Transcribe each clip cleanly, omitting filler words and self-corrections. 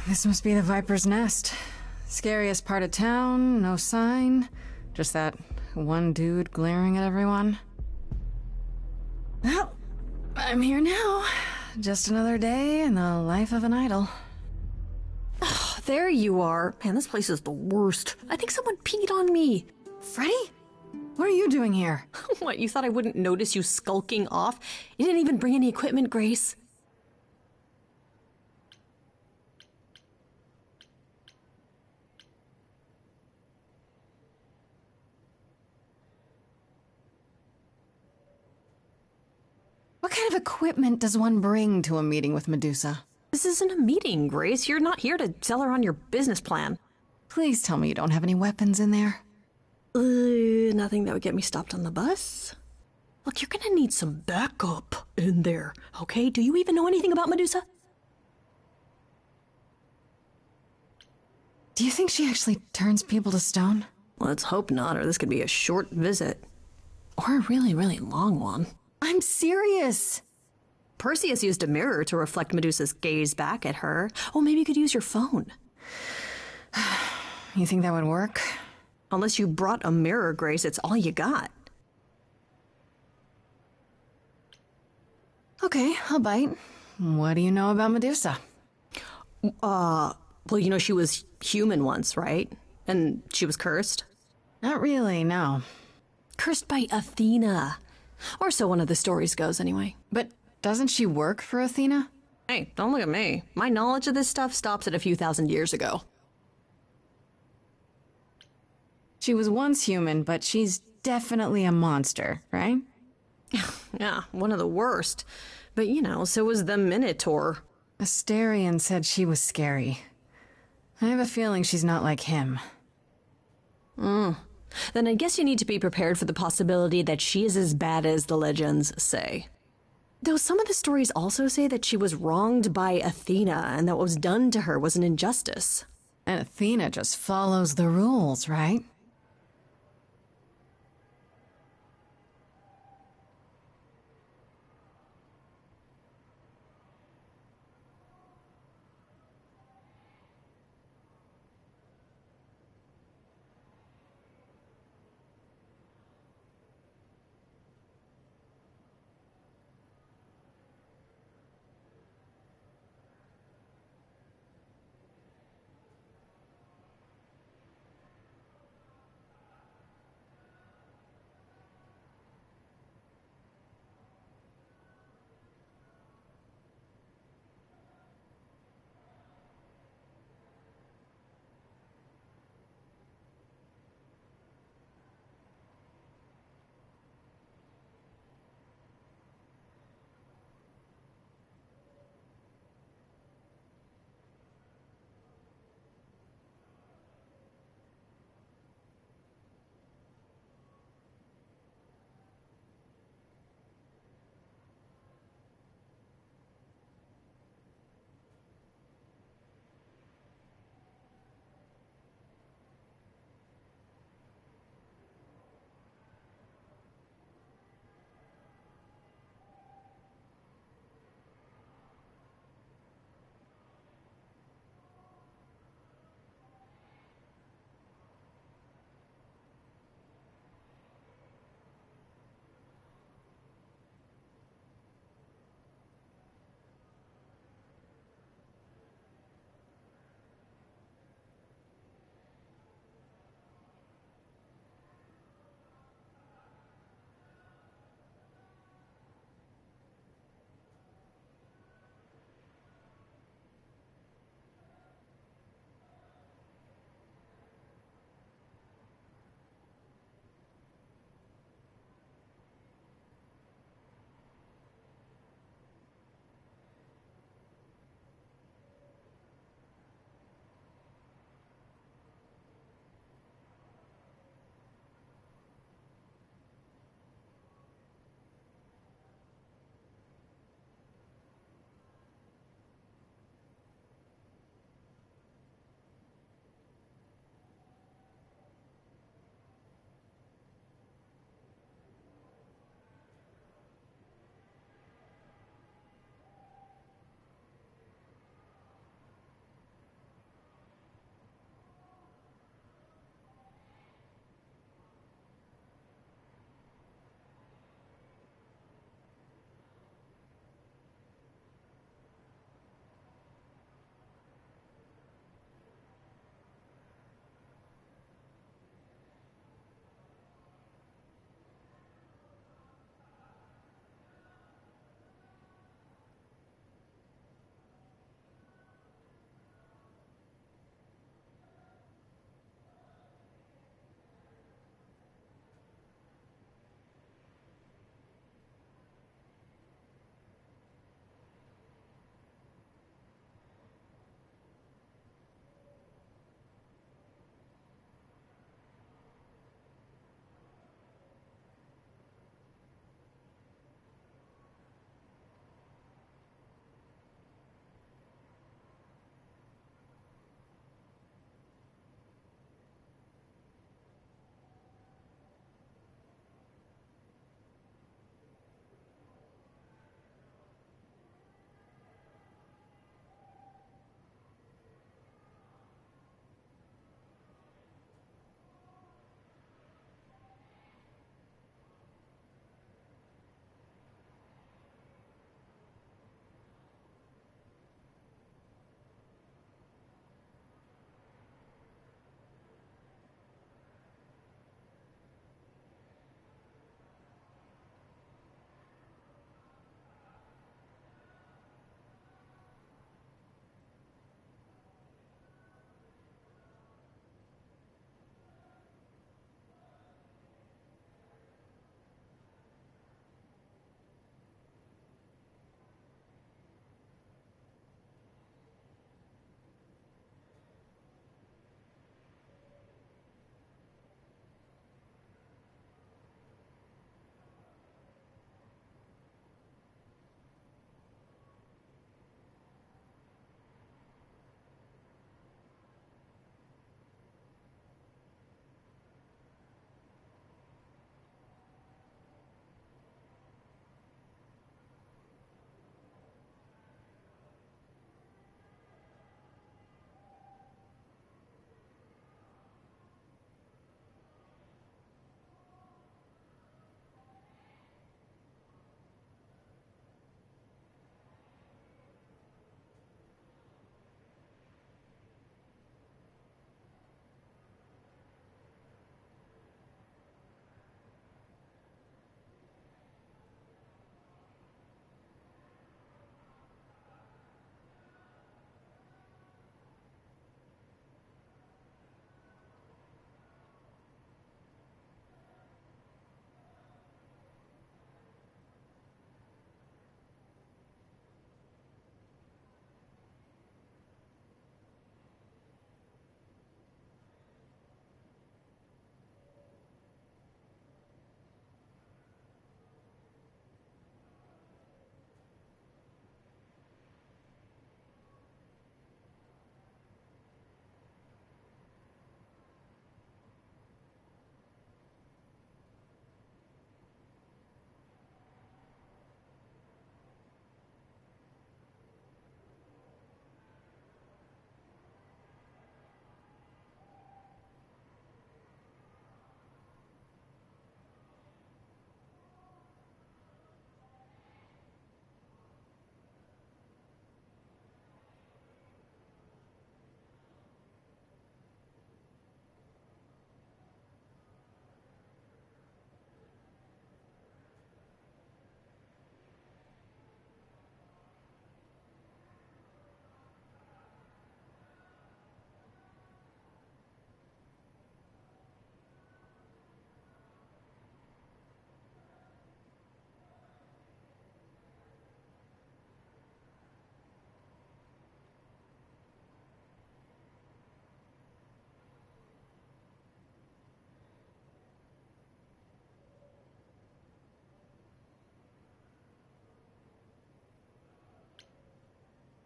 This must be the Viper's Nest. Scariest part of town, no sign. Just that one dude glaring at everyone. Well, I'm here now. Just another day in the life of an idol. Oh, there you are. Man, this place is the worst. I think someone peed on me. Freddy? What are you doing here? What, you thought I wouldn't notice you skulking off? You didn't even bring any equipment, Grace. What kind of equipment does one bring to a meeting with Medusa? This isn't a meeting, Grace. You're not here to tell her on your business plan. Please tell me you don't have any weapons in there. Nothing that would get me stopped on the bus. Look, you're gonna need some backup in there, okay? Do you even know anything about Medusa? Do you think she actually turns people to stone? Let's hope not, or this could be a short visit. Or a really, really long one. I'm serious. Perseus used a mirror to reflect Medusa's gaze back at her. Oh, maybe you could use your phone. You think that would work? Unless you brought a mirror, Grace, it's all you got. Okay, I'll bite. What do you know about Medusa? Well, you know she was human once, right? And she was cursed? Not really, no. Cursed by Athena. Or so one of the stories goes, anyway. But doesn't she work for Athena? Hey, don't look at me. My knowledge of this stuff stops at a few thousand years ago. She was once human, but she's definitely a monster, right? Yeah, one of the worst. But, you know, so was the Minotaur. Asterion said she was scary. I have a feeling she's not like him. Then I guess you need to be prepared for the possibility that she is as bad as the legends say. Though some of the stories also say that she was wronged by Athena and that what was done to her was an injustice. And Athena just follows the rules, right?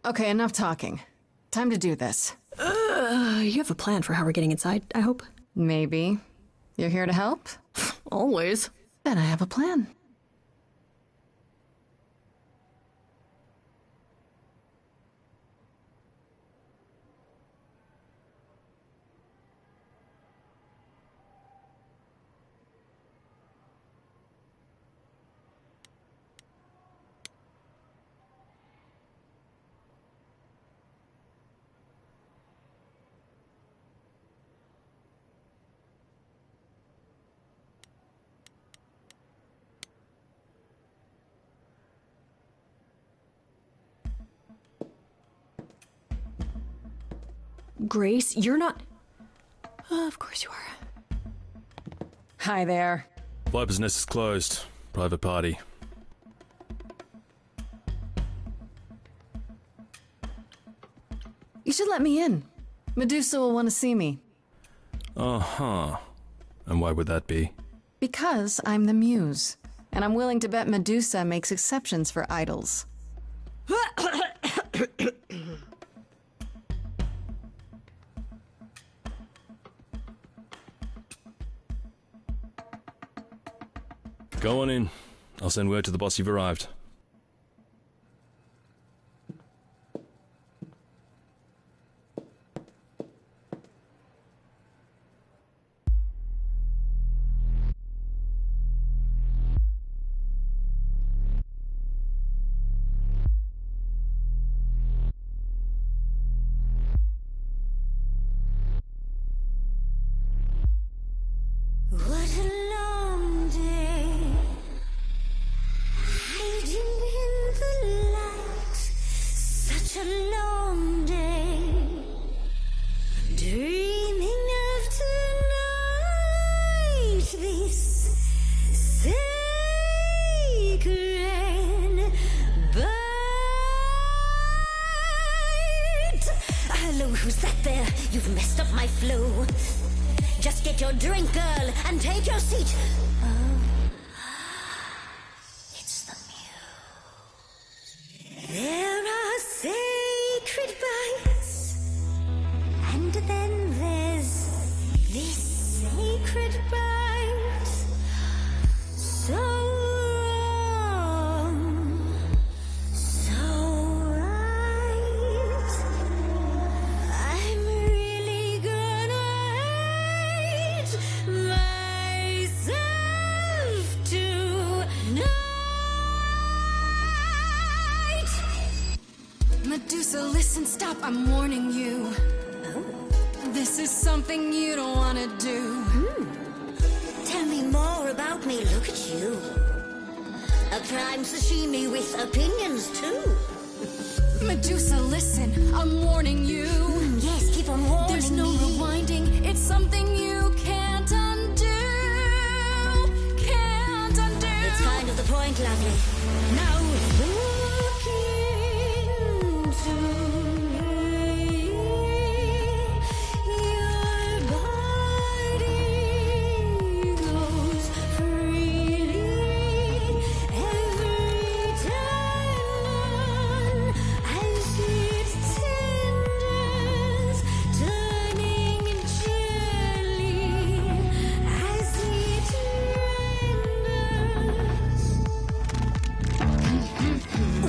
Okay, enough talking. Time to do this. You have a plan for how we're getting inside, I hope? Maybe. You're here to help? Always. Then I have a plan. Grace, you're not... of course you are. Hi there. Viper's Nest is closed. Private party. You should let me in. Medusa will want to see me. Uh-huh. And why would that be? Because I'm the muse. And I'm willing to bet Medusa makes exceptions for idols. Go on in. I'll send word to the boss you've arrived. What a long day, hiding in the light. Such a long day, dreaming of tonight. This sacred bite. Hello, who's that there? You've messed up my flow. Just get your drink, girl, and take your seat. Oh, it's the muse. There are sacred bites, and then there's this sacred bite. So wrong, so right. I'm really gonna hate myself tonight. Medusa, listen, stop, I'm warning you. This is something you don't wanna do. Tell me more about me, look at you. A prime sashimi with opinions too. Medusa, listen, I'm warning you. Yes, keep on warning There's no rewinding, it's something you can't undo. Can't undo. It's kind of the point, lovely. Now look into me. Your body goes freely every time as it tenders, turning gently as it renders.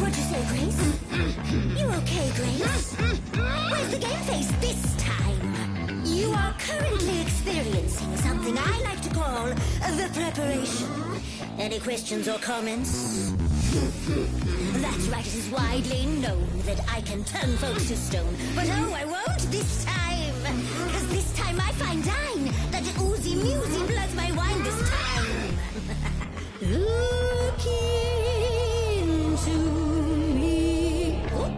What'd you say, Grace? You okay, Grace? Where's the game face this time? You are currently experiencing something I like to call the preparation. Any questions or comments? That's right, it is widely known that I can turn folks to stone. But oh, I won't this time. Because this time I find dine that oozy musy bloods my wine this time. Look into me. Oh,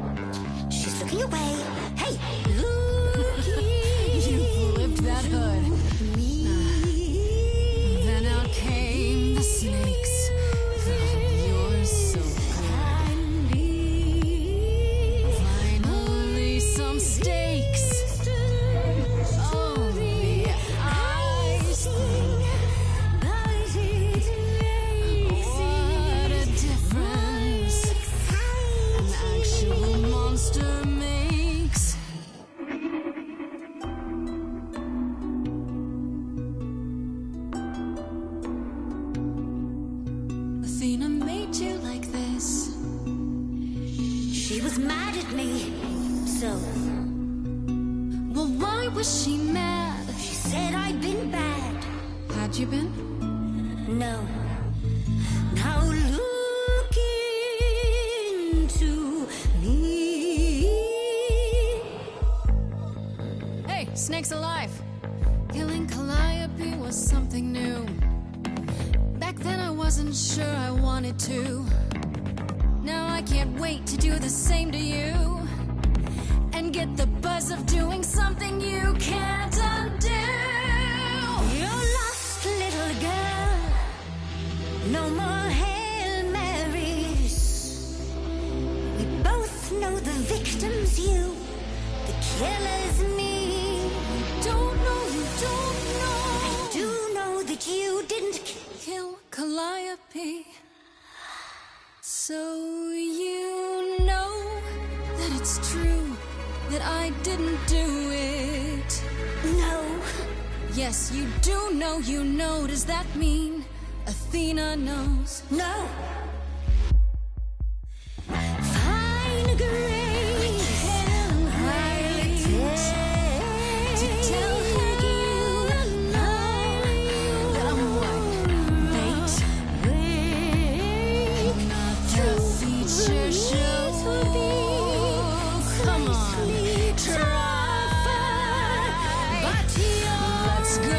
she's looking away. Hey, look You flipped that hood. me. Then out came the snakes. You're so And be finally some stakes. Oh, the ice. but it makes was mad at me. So, Well, why was she mad? she said I'd been bad. Had you been? No. Now look into me. Hey, snake's alive. Killing Calliope was something new. Back then I wasn't sure I wanted to. Now I can't wait to do the same to you. And get the buzz of doing something you can't undo. You're lost, little girl. No more Hail Marys. We both know the victim's you. The killer's me. Don't know, you don't know. I do know that you didn't Kill Calliope. So you know that it's true that I didn't do it. know. Yes, you do know, you know. Does that mean Athena knows? No. Fine grace. I'll take To tell her you that I'm what? Fate? Not the feature show. Come on, try. But Let's go.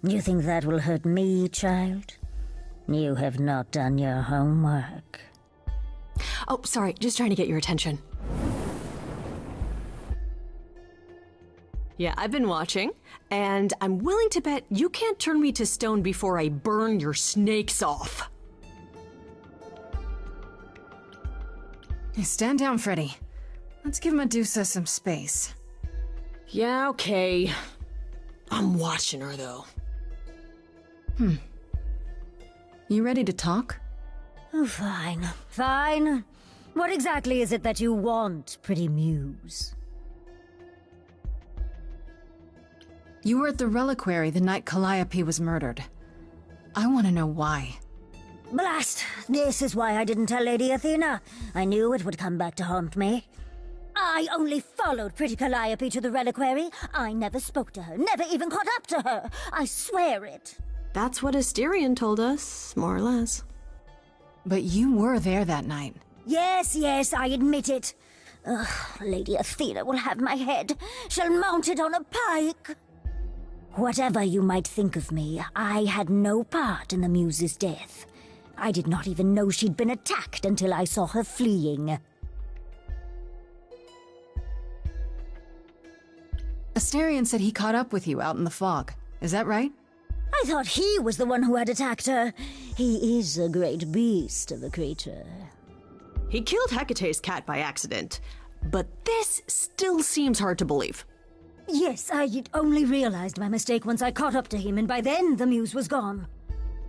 You think that will hurt me, child? You have not done your homework. Oh, sorry, just trying to get your attention. Yeah, I've been watching, and I'm willing to bet you can't turn me to stone before I burn your snakes off. Hey, stand down, Freddy. Let's give Medusa some space. Yeah, okay. I'm watching her, though. You ready to talk? Oh, fine. Fine. What exactly is it that you want, pretty muse? You were at the reliquary the night Calliope was murdered. I want to know why. Blast! This is why I didn't tell Lady Athena. I knew it would come back to haunt me. I only followed pretty Calliope to the reliquary. I never spoke to her, never even caught up to her. I swear it. That's what Asterion told us, more or less. But you were there that night. Yes, I admit it. Ugh, Lady Athena will have my head. She'll mount it on a pike. Whatever you might think of me, I had no part in the Muse's death. I did not even know she'd been attacked until I saw her fleeing. Asterion said he caught up with you out in the fog. Is that right? I thought he was the one who had attacked her. He is a great beast of a creature. He killed Hecate's cat by accident, but this still seems hard to believe. Yes, I had only realized my mistake once I caught up to him, and by then the Muse was gone.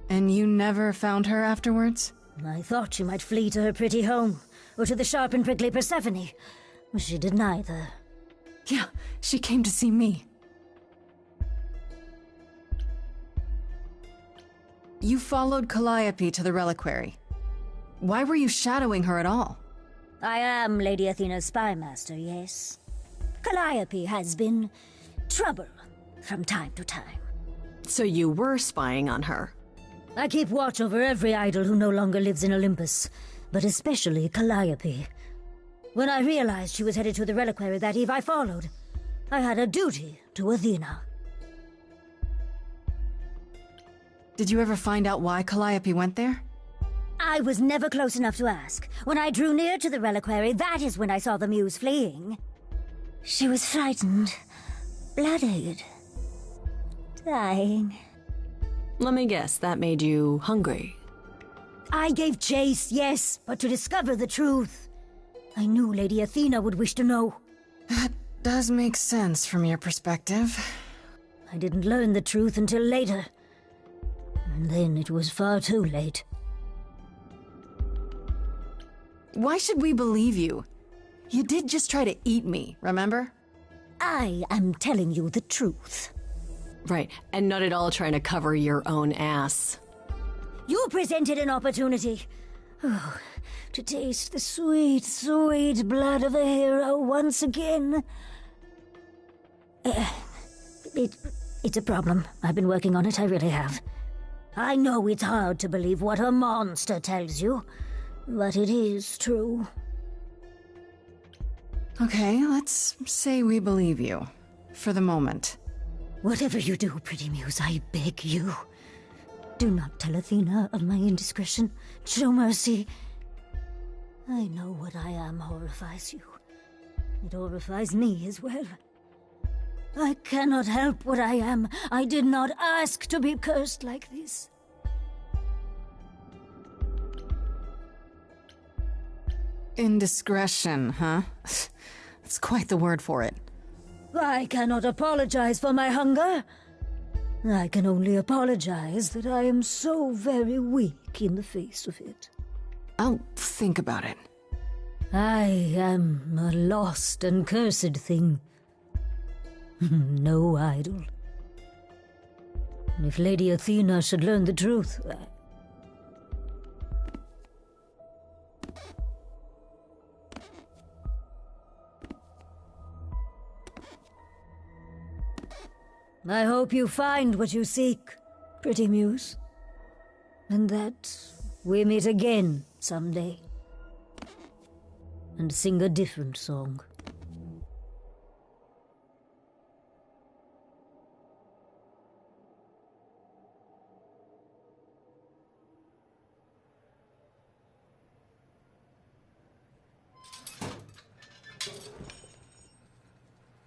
And you never found her afterwards? I thought she might flee to her pretty home, or to the sharp and prickly Persephone. She did neither. Yeah, she came to see me. You followed Calliope to the reliquary. Why were you shadowing her at all? I am Lady Athena's spy master, yes. Calliope has been trouble from time to time. So you were spying on her. I keep watch over every idol who no longer lives in Olympus, but especially Calliope. When I realized she was headed to the reliquary that eve, I followed. I had a duty to Athena. Did you ever find out why Calliope went there? I was never close enough to ask. When I drew near to the reliquary, that is when I saw the Muse fleeing. She was frightened, bloodied, dying. Let me guess, that made you hungry. I gave chase, yes, but to discover the truth. I knew Lady Athena would wish to know. That does make sense from your perspective. I didn't learn the truth until later. And then it was far too late. Why should we believe you? You did just try to eat me, remember? I am telling you the truth. Right, and not at all trying to cover your own ass. You presented an opportunity. Oh, to taste the sweet, sweet blood of a hero once again. It's a problem. I've been working on it, I really have. I know it's hard to believe what a monster tells you, but it is true. Okay, let's say we believe you. For the moment. Whatever you do, Pretty Muse, I beg you. Do not tell Athena of my indiscretion. Show mercy. I know what I am horrifies you. It horrifies me as well. I cannot help what I am. I did not ask to be cursed like this. Indiscretion, huh? That's quite the word for it. I cannot apologize for my hunger. I can only apologize that I am so very weak in the face of it. I'll think about it. I am a lost and cursed thing. No idol. If Lady Athena should learn the truth... I hope you find what you seek, Pretty Muse. And that we meet again someday. And sing a different song.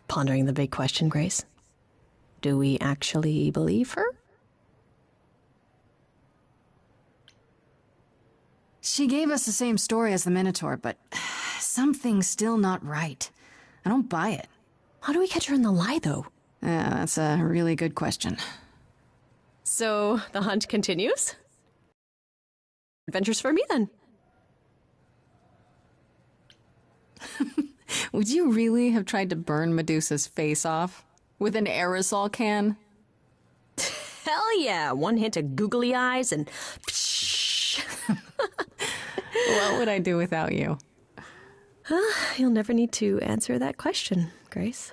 Pondering the big question, Grace. Do we actually believe her? She gave us the same story as the Minotaur, but something's still not right. I don't buy it. How do we catch her in the lie, though? Yeah, that's a really good question. So, the hunt continues? Adventures for me, then. Would you really have tried to burn Medusa's face off? With an aerosol can? Hell yeah! One hint of googly eyes and... What would I do without you? You'll never need to answer that question, Grace.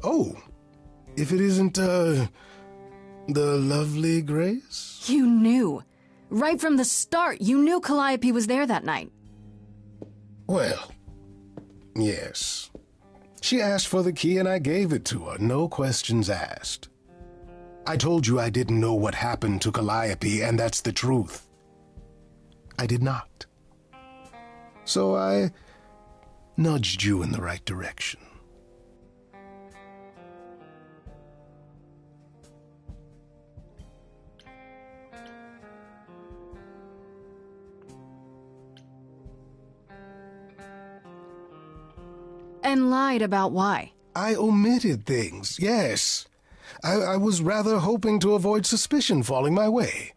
Oh, if it isn't, the lovely Grace? You knew. Right from the start, you knew Calliope was there that night. Well, yes. She asked for the key and I gave it to her, no questions asked. I told you I didn't know what happened to Calliope, and that's the truth. I did not. So I nudged you in the right direction. And lied about why. I omitted things, yes. I was rather hoping to avoid suspicion falling my way.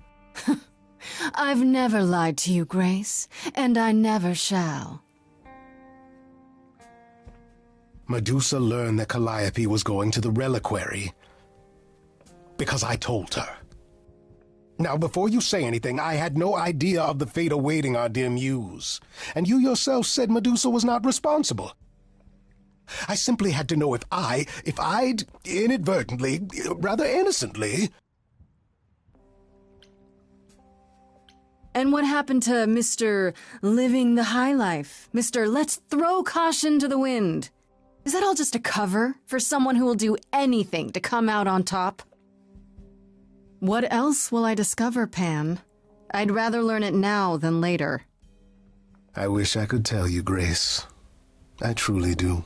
I've never lied to you, Grace, and I never shall. Medusa learned that Calliope was going to the reliquary because I told her. Now, before you say anything, I had no idea of the fate awaiting our dear muse, and you yourself said Medusa was not responsible. I simply had to know if I'd inadvertently, rather innocently... And what happened to Mr. Living the High Life? Mr. Let's throw caution to the wind? Is that all just a cover for someone who will do anything to come out on top? What else will I discover, Pan? I'd rather learn it now than later. I wish I could tell you, Grace. I truly do.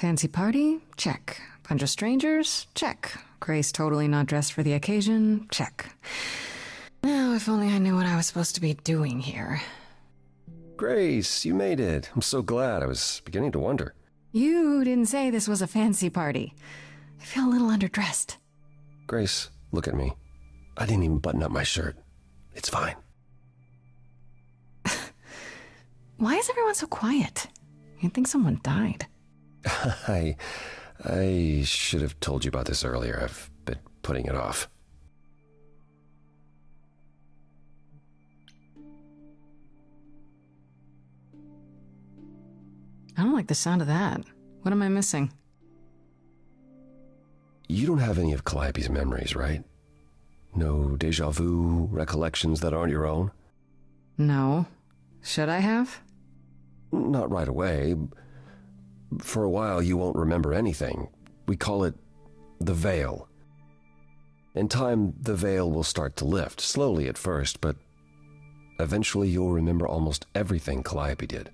Fancy party? Check. Bunch of strangers? Check. Grace totally not dressed for the occasion? Check. Now, if only I knew what I was supposed to be doing here. Grace, you made it. I'm so glad. I was beginning to wonder. You didn't say this was a fancy party. I feel a little underdressed. Grace, look at me. I didn't even button up my shirt. It's fine. Why is everyone so quiet? You'd think someone died. I should have told you about this earlier. I've been putting it off. I don't like the sound of that. What am I missing? You don't have any of Calliope's memories, right? No deja vu recollections that aren't your own? No. Should I have? Not right away. For a while, you won't remember anything. We call it the veil. In time, the veil will start to lift, slowly at first, but eventually you'll remember almost everything Calliope did.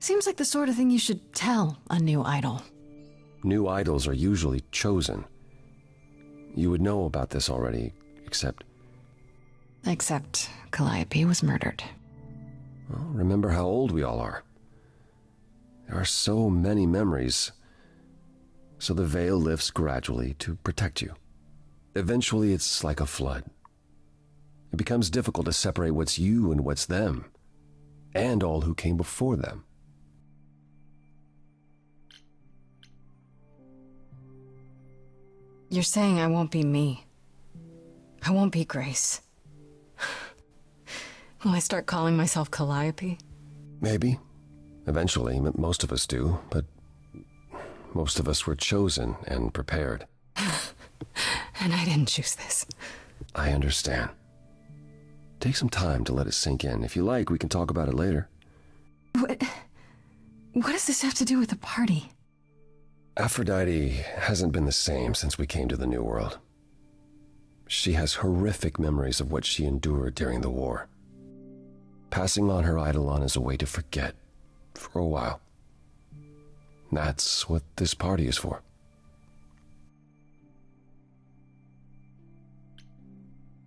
Seems like the sort of thing you should tell a new idol. New idols are usually chosen. You would know about this already, except Calliope was murdered. Well, remember how old we all are. There are so many memories. So the veil lifts gradually to protect you. Eventually, it's like a flood. It becomes difficult to separate what's you and what's them, and all who came before them. You're saying I won't be me. I won't be Grace. Will I start calling myself Calliope? Maybe. Eventually, most of us do, but most of us were chosen and prepared. And I didn't choose this. I understand. Take some time to let it sink in. If you like, we can talk about it later. What does this have to do with the party? Aphrodite hasn't been the same since we came to the New World. She has horrific memories of what she endured during the war. Passing on her eidolon is a way to forget, for a while. That's what this party is for.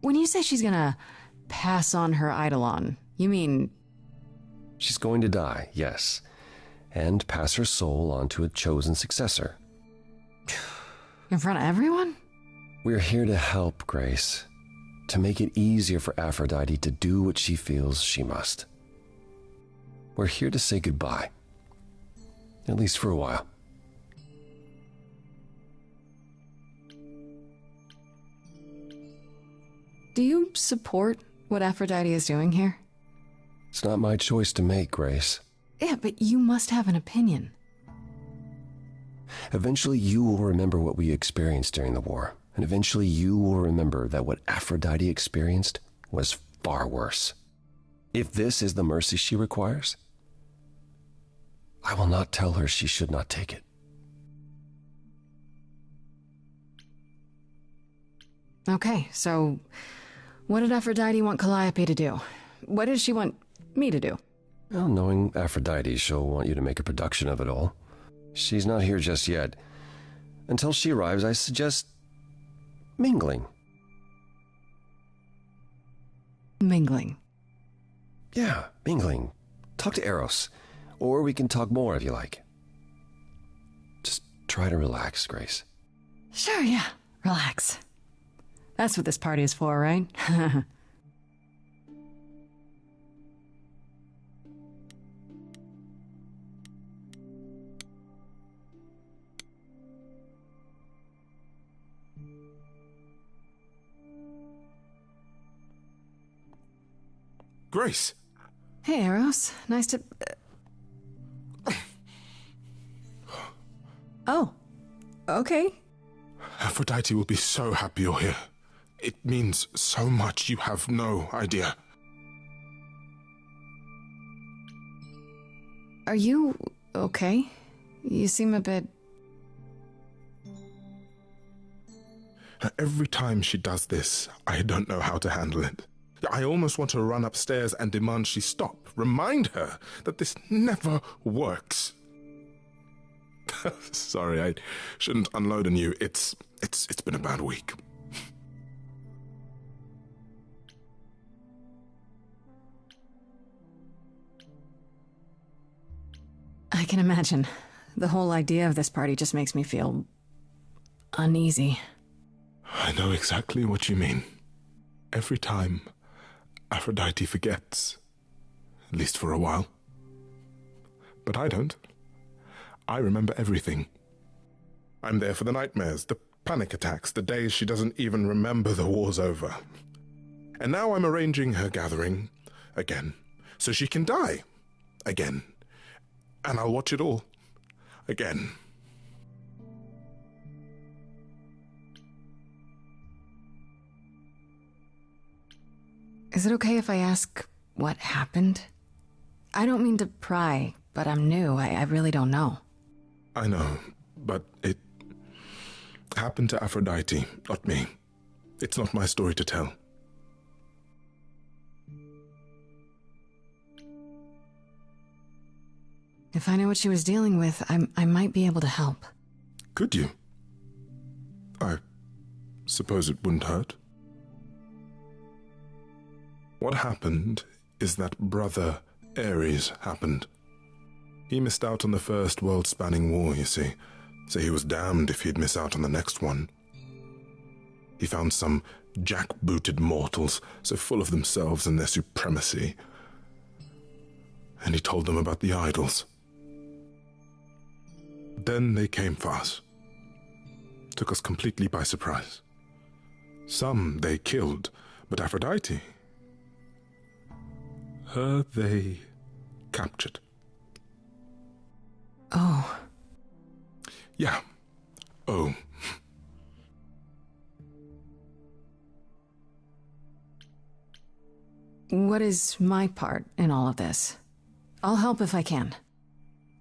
When you say she's gonna pass on her eidolon, you mean... She's going to die, yes, and pass her soul on to a chosen successor. In front of everyone? We're here to help, Grace, to make it easier for Aphrodite to do what she feels she must. We're here to say goodbye, at least for a while. Do you support what Aphrodite is doing here? It's not my choice to make, Grace. Yeah, but you must have an opinion. Eventually you will remember what we experienced during the war, and eventually you will remember that what Aphrodite experienced was far worse. If this is the mercy she requires, I will not tell her she should not take it. Okay, so what did Aphrodite want Calliope to do? What does she want me to do? Well, knowing Aphrodite, she'll want you to make a production of it all. She's not here just yet. Until she arrives, I suggest mingling. Mingling? Yeah, mingling. Talk to Eros. Or we can talk more if you like. Just try to relax, Grace. Sure, yeah. Relax. That's what this party is for, right? Grace! Hey, Eros. Nice to... Oh. Okay. Aphrodite will be so happy you're here. It means so much you have no idea. Are you okay? You seem a bit... Every time she does this, I don't know how to handle it. I almost want to run upstairs and demand she stop. Remind her that this never works. Sorry, I shouldn't unload on you. It's been a bad week. I can imagine. The whole idea of this party just makes me feel uneasy. I know exactly what you mean. Every time, Aphrodite forgets. At least for a while. But I don't. I remember everything. I'm there for the nightmares, the panic attacks, the days she doesn't even remember the war's over. And now I'm arranging her gathering again, so she can die again. And I'll watch it all again. Is it okay if I ask what happened? I don't mean to pry, but I'm new. I really don't know. I know, but it happened to Aphrodite, not me. It's not my story to tell. If I knew what she was dealing with, I might be able to help. Could you? I suppose it wouldn't hurt. What happened is that brother Ares happened. He missed out on the first world-spanning war, you see, so he was damned if he'd miss out on the next one. He found some jackbooted mortals so full of themselves and their supremacy, and he told them about the idols. Then they came for us. Took us completely by surprise. Some they killed, but Aphrodite, her they captured. Oh. Yeah. Oh. What is my part in all of this? I'll help if I can.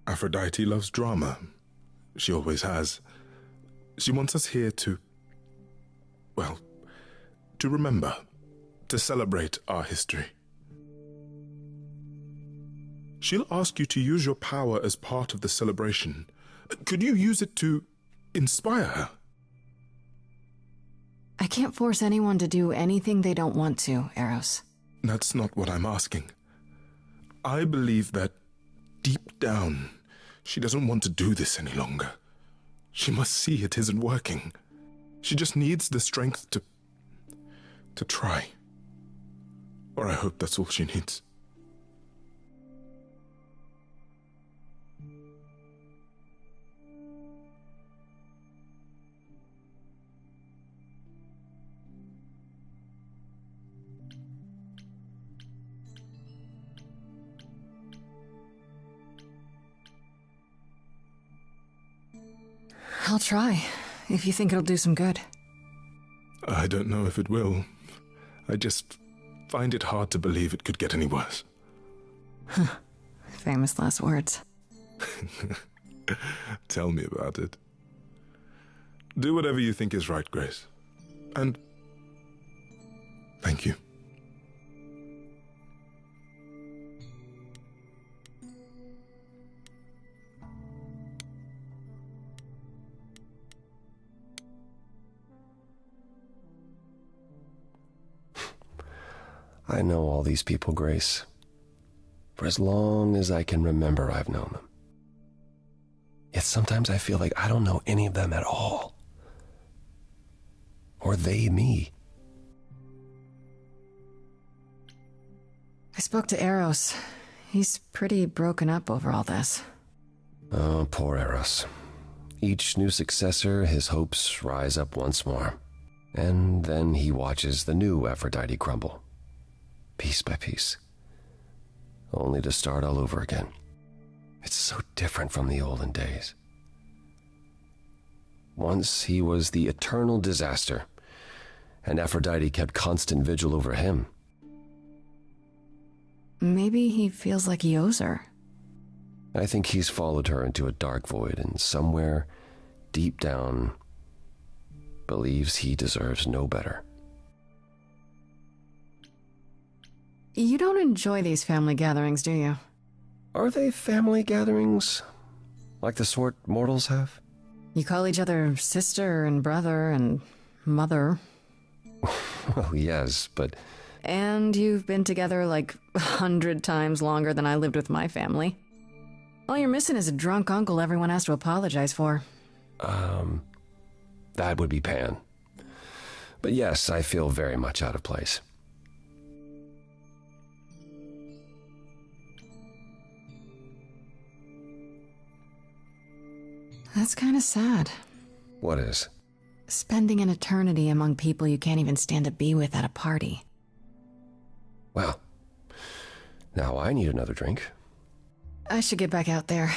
Aphrodite loves drama. She always has. She wants us here to, well, to remember, to celebrate our history. She'll ask you to use your power as part of the celebration. Could you use it to inspire her? I can't force anyone to do anything they don't want to, Eros. That's not what I'm asking. I believe that, deep down, she doesn't want to do this any longer. She must see it isn't working. She just needs the strength to try. Or I hope that's all she needs. I'll try, if you think it'll do some good. I don't know if it will. I just find it hard to believe it could get any worse. Famous last words. Tell me about it. Do whatever you think is right, Grace. And thank you. I know all these people, Grace. For as long as I can remember, I've known them. Yet sometimes I feel like I don't know any of them at all. Or they me. I spoke to Eros. He's pretty broken up over all this. Oh, poor Eros. Each new successor, his hopes rise up once more. And then he watches the new Aphrodite crumble. Piece by piece, only to start all over again. It's so different from the olden days. Once he was the eternal disaster, and Aphrodite kept constant vigil over him. Maybe he feels like he owes her. I think he's followed her into a dark void, and somewhere deep down, believes he deserves no better. You don't enjoy these family gatherings, do you? Are they family gatherings? Like the sort mortals have? You call each other sister and brother and mother. Well, yes, but... And you've been together like 100 times longer than I lived with my family. All you're missing is a drunk uncle everyone has to apologize for. That would be Pan. But yes, I feel very much out of place. That's kind of sad. What is? Spending an eternity among people you can't even stand to be with at a party. Well, now I need another drink. I should get back out there.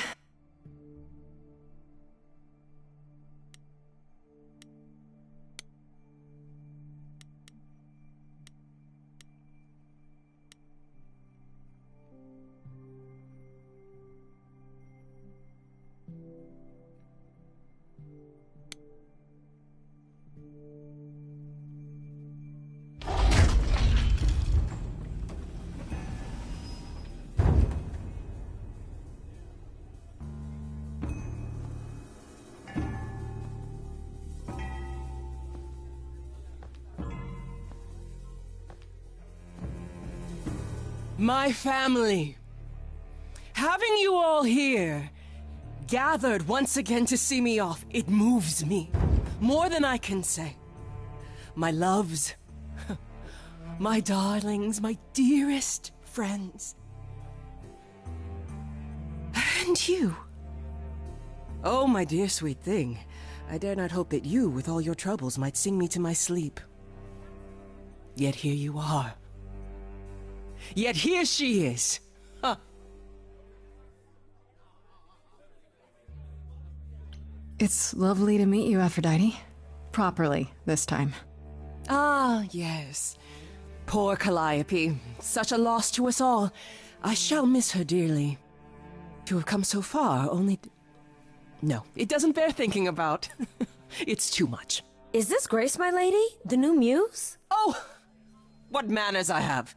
My family. Having you all here, gathered once again to see me off, it moves me. More than I can say. My loves, my darlings, my dearest friends. And you. Oh, my dear sweet thing. I dare not hope that you, with all your troubles, might sing me to my sleep. Yet here you are. Yet here she is. Huh. It's lovely to meet you, Aphrodite. Properly, this time. Ah, yes. Poor Calliope. Such a loss to us all. I shall miss her dearly. To have come so far, only... No, it doesn't bear thinking about. It's too much. Is this Grace, my lady? The new muse? Oh! What manners I have!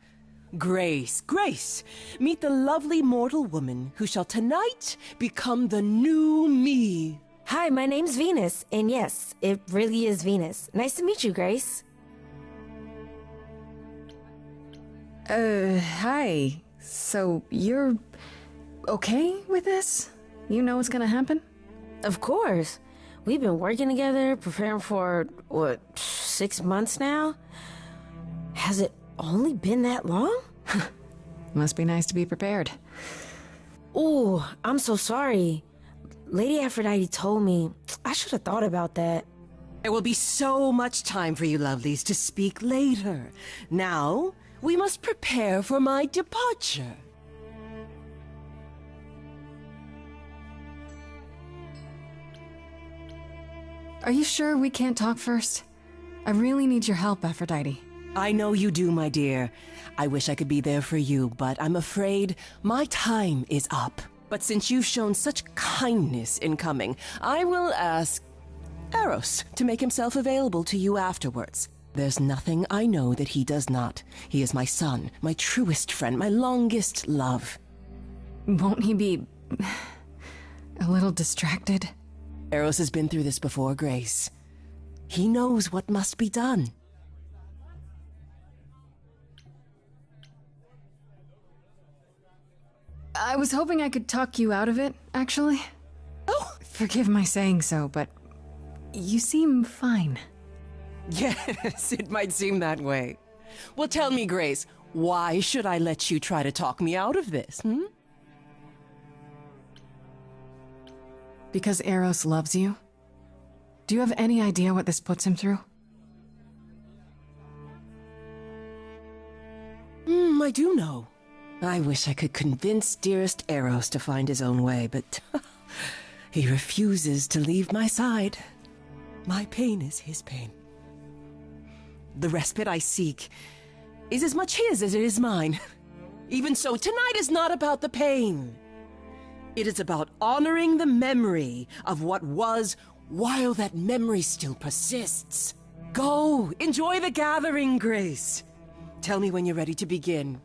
Grace, Grace, meet the lovely mortal woman who shall tonight become the new me. Hi, my name's Venus, and yes, it really is Venus. Nice to meet you, Grace. Hi. So, you're okay with this? You know what's gonna happen? Of course. We've been working together, preparing for, 6 months now? Has it only been that long? Must be nice to be prepared. Ooh, I'm so sorry. Lady Aphrodite told me. I should have thought about that. There will be so much time for you lovelies to speak later. Now, we must prepare for my departure. Are you sure we can't talk first? I really need your help, Aphrodite. I know you do, my dear. I wish I could be there for you, but I'm afraid my time is up. But since you've shown such kindness in coming, I will ask Eros to make himself available to you afterwards. There's nothing I know that he does not. He is my son, my truest friend, my longest love. Won't he be... a little distracted? Eros has been through this before, Grace. He knows what must be done. I was hoping I could talk you out of it, actually. Oh! Forgive my saying so, but you seem fine. Yes, it might seem that way. Well, tell me, Grace, why should I let you try to talk me out of this, Because Eros loves you? Do you have any idea what this puts him through? I do know. I wish I could convince dearest Eros to find his own way, but he refuses to leave my side. My pain is his pain. The respite I seek is as much his as it is mine. Even so, tonight is not about the pain. It is about honoring the memory of what was while that memory still persists. Go, enjoy the gathering, Grace. Tell me when you're ready to begin.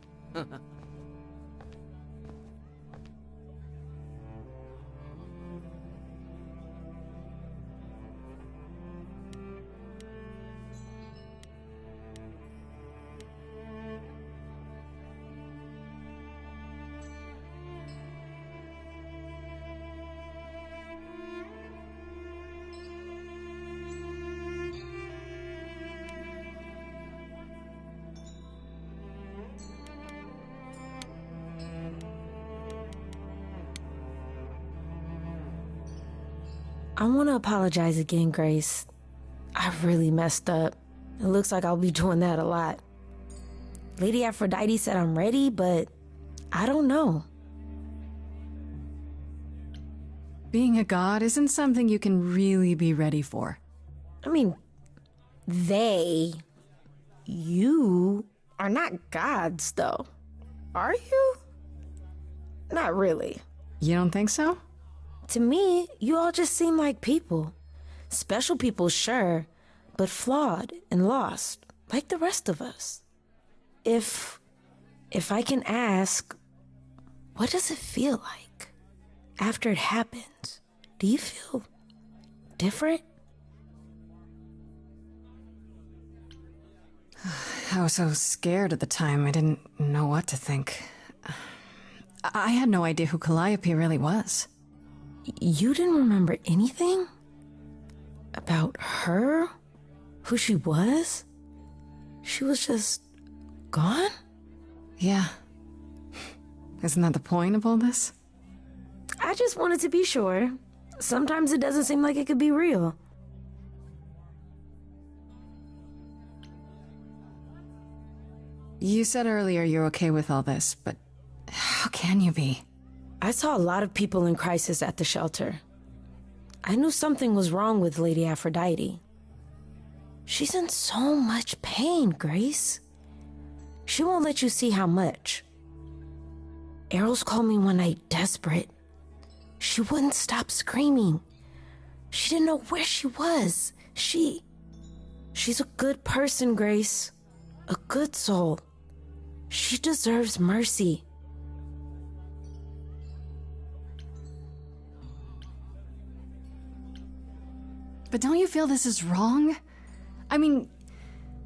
I want to apologize again, Grace. I really messed up. It looks like I'll be doing that a lot. Lady Aphrodite said I'm ready, but I don't know. Being a god isn't something you can really be ready for. I mean, you are not gods, though. Are you? Not really. You don't think so? To me, you all just seem like people. Special people, sure, but flawed and lost, like the rest of us. If I can ask, what does it feel like after it happens? Do you feel different? I was so scared at the time, I didn't know what to think. I had no idea who Calliope really was. You didn't remember anything? About her? Who she was? She was just gone? Yeah. Isn't that the point of all this? I just wanted to be sure. Sometimes it doesn't seem like it could be real. You said earlier you're okay with all this, but how can you be? I saw a lot of people in crisis at the shelter. I knew something was wrong with Lady Aphrodite. She's in so much pain, Grace. She won't let you see how much. Eros called me one night desperate. She wouldn't stop screaming. She didn't know where she was. She's a good person, Grace. A good soul. She deserves mercy. But don't you feel this is wrong? I mean,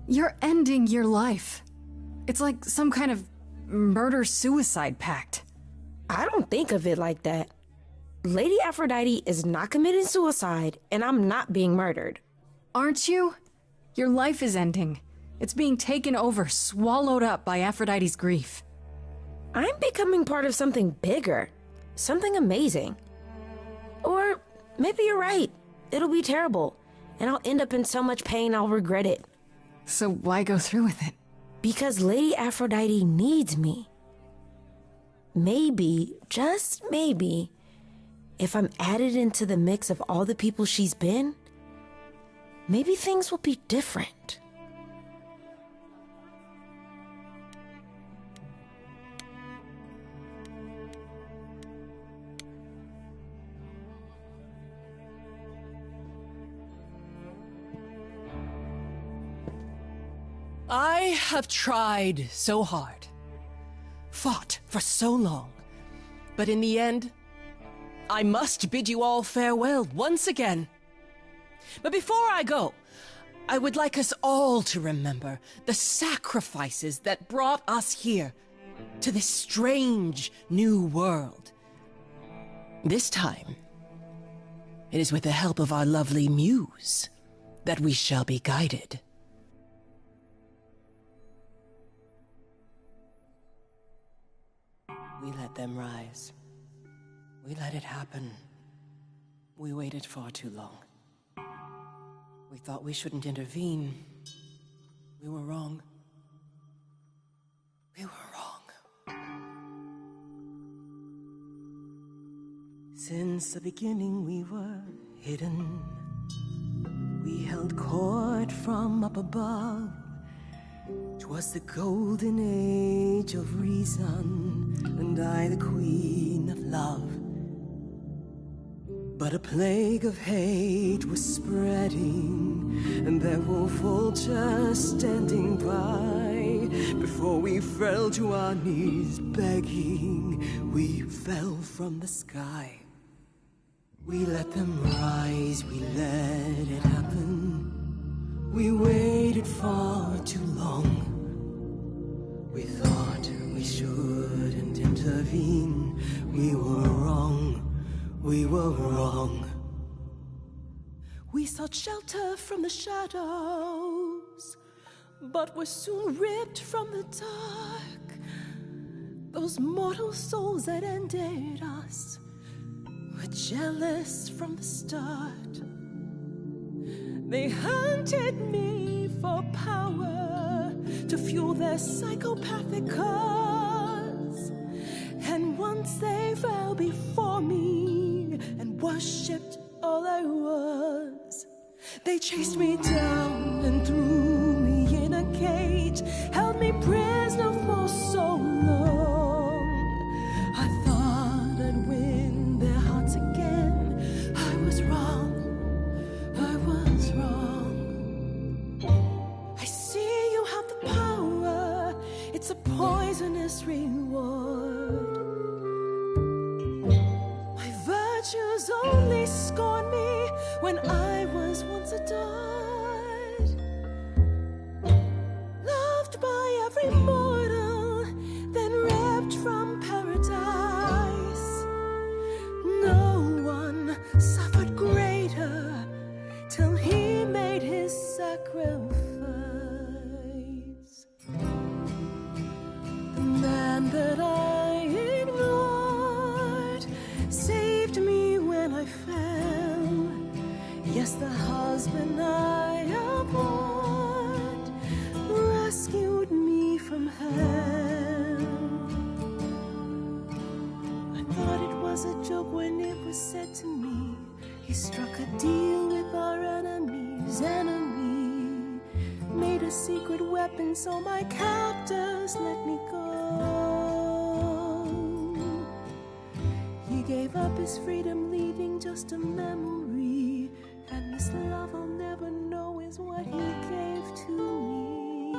you're ending your life. It's like some kind of murder-suicide pact. I don't think of it like that. Lady Aphrodite is not committing suicide, and I'm not being murdered. Aren't you? Your life is ending. It's being taken over, swallowed up by Aphrodite's grief. I'm becoming part of something bigger. Something amazing. Or maybe you're right. It'll be terrible, and I'll end up in so much pain I'll regret it. So why go through with it? Because Lady Aphrodite needs me. Maybe, just maybe, if I'm added into the mix of all the people she's been, maybe things will be different. I have tried so hard, fought for so long, but in the end, I must bid you all farewell once again. But before I go, I would like us all to remember the sacrifices that brought us here, to this strange new world. This time, it is with the help of our lovely muse that we shall be guided. We let them rise. We let it happen. We waited far too long. We thought we shouldn't intervene. We were wrong. We were wrong. Since the beginning we were hidden. We held court from up above. 'Twas the golden age of reason, and I the queen of love. But a plague of hate was spreading, and there were vultures standing by. Before we fell to our knees begging, we fell from the sky. We let them rise, we let it happen. We waited far too long. We thought we shouldn't intervene. We were wrong. We were wrong. We sought shelter from the shadows, but were soon ripped from the dark. Those mortal souls that ended us were jealous from the start. They hunted me for power to fuel their psychopathic cause. And once they fell before me and worshipped all I was, they chased me down and threw me in a cage, held me prisoner for so long. I thought I'd win their hearts again. I was wrong. I was wrong. I see you have the power. It's a poisonous reward. My virtues only scorned me when I was once adored. Loved by every mortal, then ripped from paradise. No one suffered greater till he made his sacrifice. The man that I ignored saved me when I fell. Yes, the husband I abhorred rescued me from hell. I thought it was a joke when it was said to me, he struck a deal with our enemy's enemy, made a secret weapon so my captors let me go. He gave up his freedom, leaving just a memory, and this love I'll never know is what he gave to me.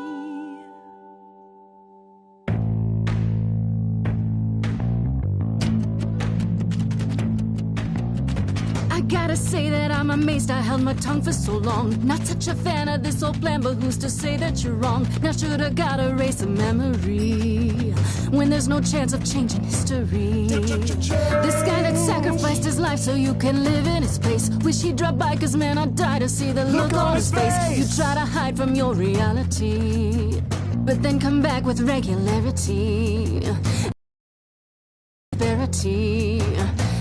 I gotta say that I'm amazed I held my tongue for so long. Not such a fan of this whole plan, but who's to say that you're wrong? Now shoulda gotta erase a memory when there's no chance of changing history. This guy that sacrificed his life so you can live in his place, wish he'd drop by, cause man, I'd die to see the look on his face. You try to hide from your reality, but then come back with regularity.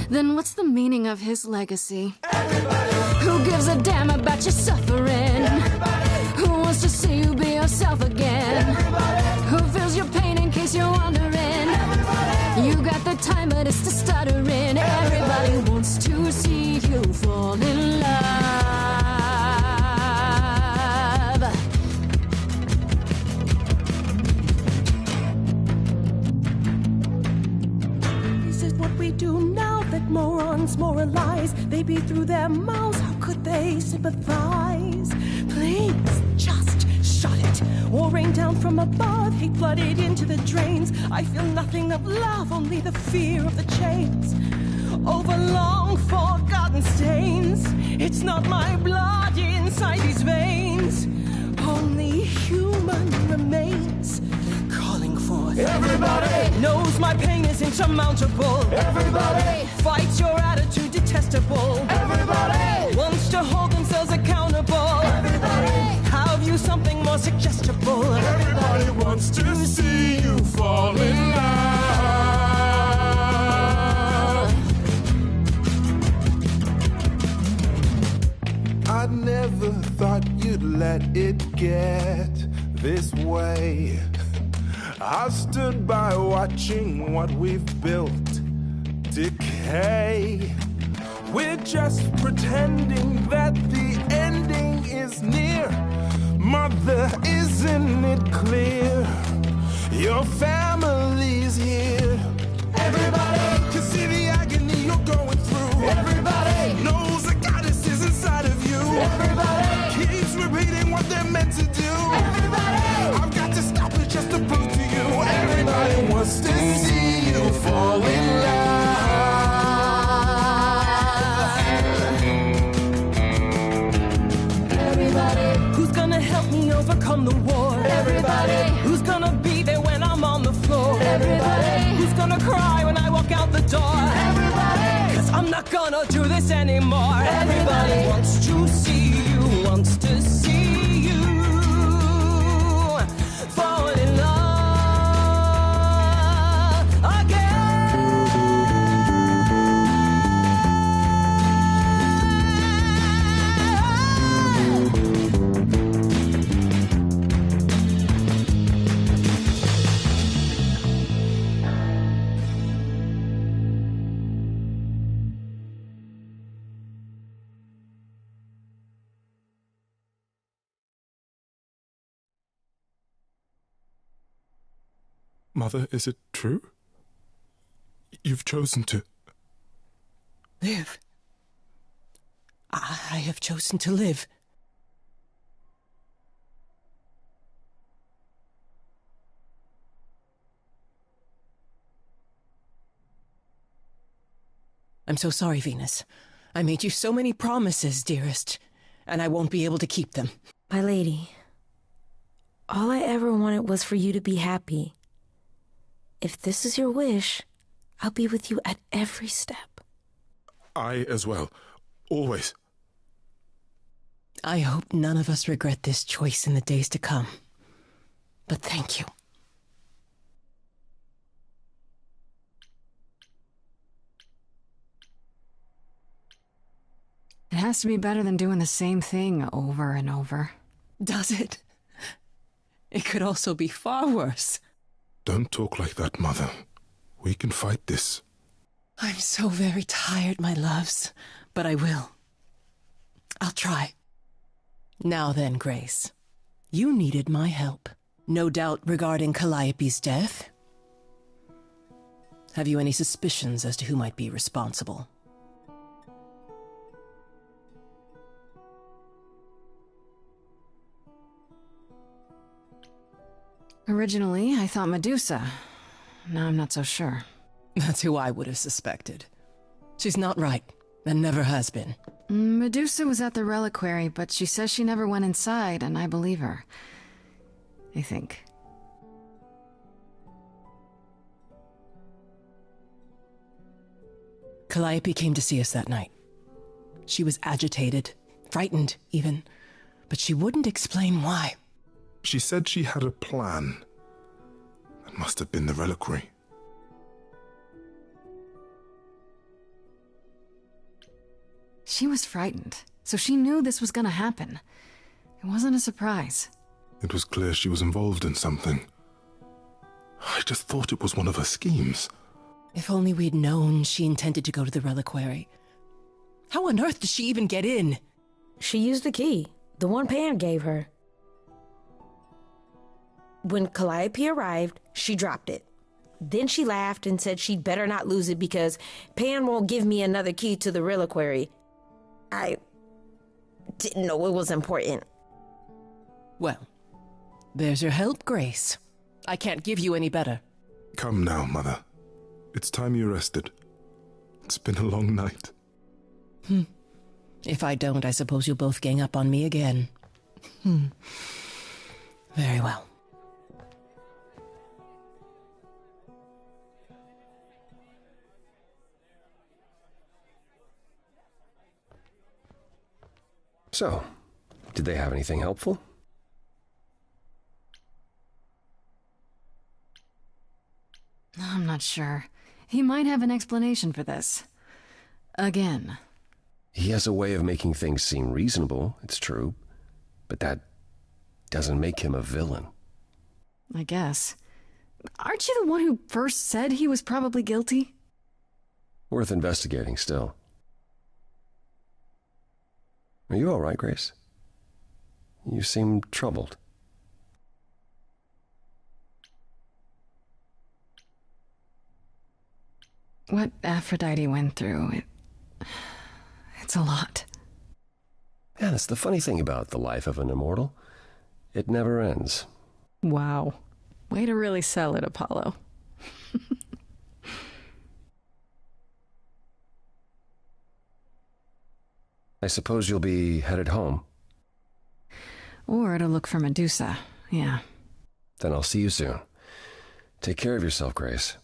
Then what's the meaning of his legacy? Everybody. Who gives a damn about your suffering? Everybody. Who wants to see you be yourself again? Everybody. Who feels your pain in case you're wondering? Everybody. You got the time, but it's the stuttering. Everybody wants to see you fall in love. This is what we do now that morons moralize. They beat through their mouths, how could they sympathize? Please, just shut it, or rain down from above. Hate flooded into the drains. I feel nothing of love, only the fear of the chains. Over long forgotten stains. It's not my blood inside these veins, only human remains. Calling forth. Everybody knows my pain is insurmountable. Everybody fights your attitude detestable. Everybody wants to hold themselves accountable. Everybody have you something more suggestible. Everybody wants to see you fall in love. I never thought you'd let it get this way. I stood by watching what we've built decay. We're just pretending that the ending is near. Mother, isn't it clear? Your family's here. Everybody can see the agony you're going through. Everybody gonna cry when I walk out the door. Everybody! 'Cause I'm not gonna do this anymore. Everybody wants to see you, wants to see you fall in love again. Mother, is it true? You've chosen to... Live. I have chosen to live. I'm so sorry, Venus. I made you so many promises, dearest, and I won't be able to keep them. My lady, all I ever wanted was for you to be happy. If this is your wish, I'll be with you at every step. I as well. Always. I hope none of us regret this choice in the days to come. But thank you. It has to be better than doing the same thing over and over. Does it? It could also be far worse. Don't talk like that, Mother. We can fight this. I'm so very tired, my loves, but I will. I'll try. Now then, Grace. You needed my help. No doubt regarding Calliope's death. Have you any suspicions as to who might be responsible? Originally, I thought Medusa. Now I'm not so sure. That's who I would have suspected. She's not right, and never has been. Medusa was at the reliquary, but she says she never went inside, and I believe her. I think. Calliope came to see us that night. She was agitated, frightened even, but she wouldn't explain why. She said she had a plan. That must have been the reliquary. She was frightened, so she knew this was gonna happen. It wasn't a surprise. It was clear she was involved in something. I just thought it was one of her schemes. If only we'd known she intended to go to the reliquary. How on earth did she even get in? She used the key, the one Pan gave her. When Calliope arrived, she dropped it. Then she laughed and said she'd better not lose it because Pan won't give me another key to the reliquary. I didn't know it was important. Well, there's your help, Grace. I can't give you any better. Come now, Mother. It's time you rested. It's been a long night. If I don't, I suppose you'll both gang up on me again. Very well. So, did they have anything helpful? I'm not sure. He might have an explanation for this. Again. He has a way of making things seem reasonable, it's true, but that doesn't make him a villain. I guess. Aren't you the one who first said he was probably guilty? Worth investigating still. Are you all right, Grace? You seem troubled. What Aphrodite went through, it's a lot. Yeah, that's the funny thing about the life of an immortal. It never ends. Wow. Way to really sell it, Apollo. I suppose you'll be headed home. Or to look for Medusa, yeah. Then I'll see you soon. Take care of yourself, Grace.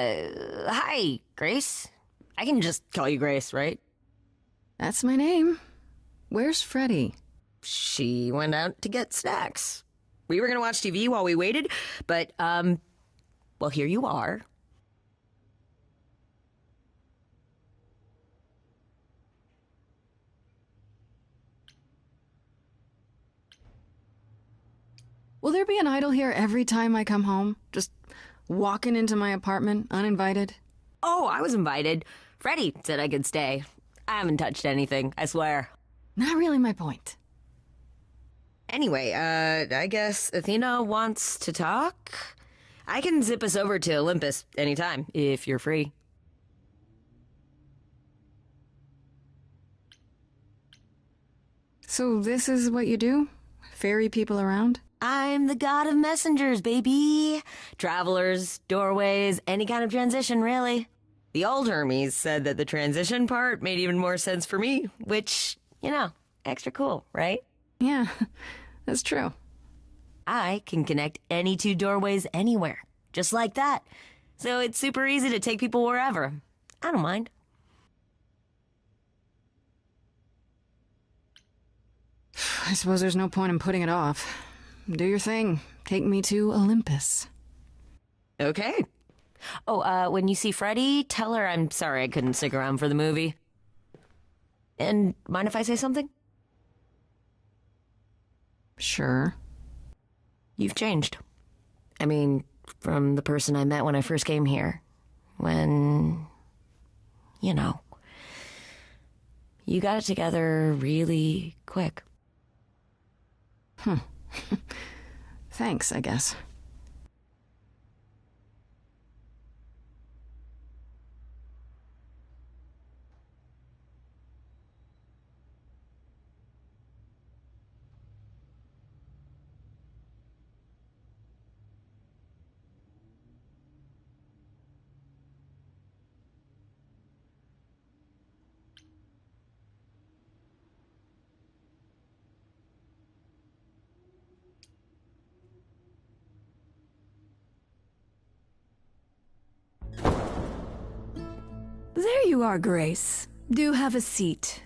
Hi, Grace. I can just call you Grace, right? That's my name. Where's Freddie? She went out to get snacks. We were gonna watch TV while we waited, but, well, here you are. Will there be an idol here every time I come home? Just walking into my apartment, uninvited? Oh, I was invited. Freddie said I could stay. I haven't touched anything, I swear. Not really my point. Anyway, I guess Athena wants to talk? I can zip us over to Olympus anytime, if you're free. So this is what you do? Ferry people around? I'm the god of messengers, baby. Travelers, doorways, any kind of transition, really. The old Hermes said that the transition part made even more sense for me, which, you know, extra cool, right? Yeah, that's true. I can connect any two doorways anywhere, just like that. So it's super easy to take people wherever. I don't mind. I suppose there's no point in putting it off. Do your thing. Take me to Olympus. Okay. Oh, when you see Freddie, tell her I'm sorry I couldn't stick around for the movie. And mind if I say something? Sure. You've changed. I mean, from the person I met when I first came here. When, you know, you got it together really quick. Thanks, I guess. There you are, Grace. Do have a seat.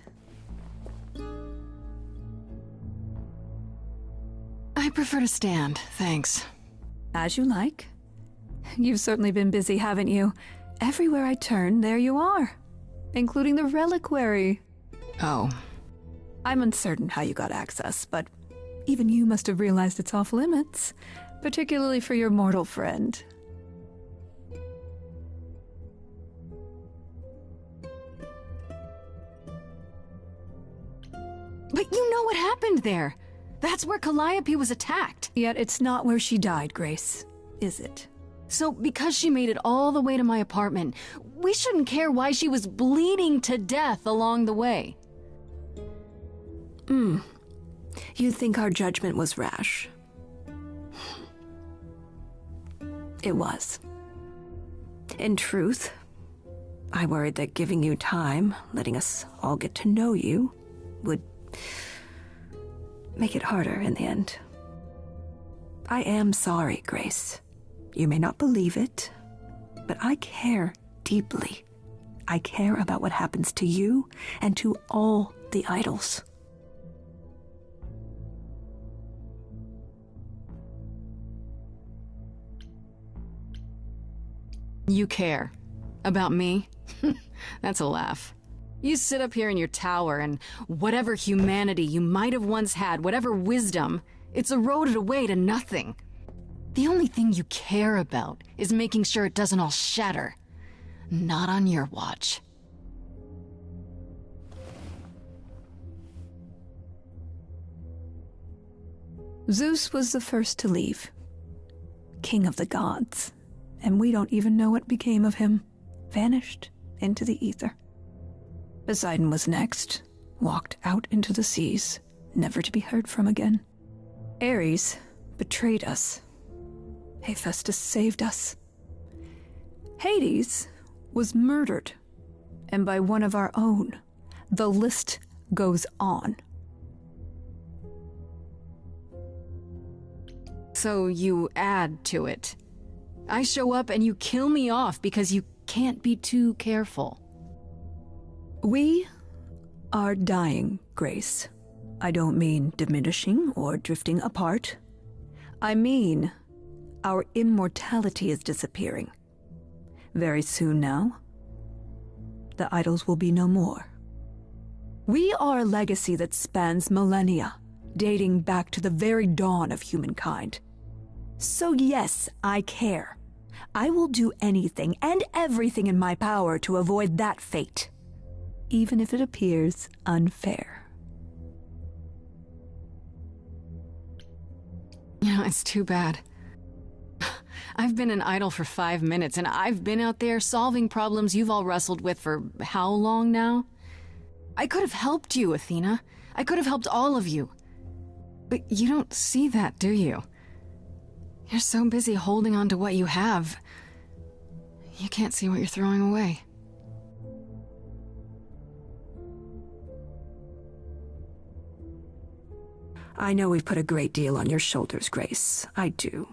I prefer to stand, thanks. As you like. You've certainly been busy, haven't you? Everywhere I turn, there you are. Including the reliquary. Oh. I'm uncertain how you got access, but even you must have realized it's off limits, particularly for your mortal friend. But you know what happened there. That's where Calliope was attacked. Yet it's not where she died, Grace, is it? So because she made it all the way to my apartment, we shouldn't care why she was bleeding to death along the way. You think our judgment was rash? It was. In truth, I worried that giving you time, letting us all get to know you, would make it harder in the end. I am sorry, Grace. You may not believe it, but I care deeply. I care about what happens to you and to all the idols. You care. About me? That's a laugh. You sit up here in your tower and whatever humanity you might have once had, whatever wisdom, it's eroded away to nothing. The only thing you care about is making sure it doesn't all shatter. Not on your watch. Zeus was the first to leave. King of the gods. And we don't even know what became of him. Vanished into the ether. Poseidon was next, walked out into the seas, never to be heard from again. Ares betrayed us. Hephaestus saved us. Hades was murdered, and by one of our own. The list goes on. So you add to it. I show up and you kill me off because you can't be too careful. We are dying, Grace. I don't mean diminishing or drifting apart. I mean our immortality is disappearing. Very soon now, the idols will be no more. We are a legacy that spans millennia, dating back to the very dawn of humankind. So yes, I care. I will do anything and everything in my power to avoid that fate, even if it appears unfair. You know, it's too bad. I've been an idol for 5 minutes, and I've been out there solving problems you've all wrestled with for how long now? I could have helped you, Athena. I could have helped all of you. But you don't see that, do you? You're so busy holding on to what you have. You can't see what you're throwing away. I know we've put a great deal on your shoulders, Grace. I do.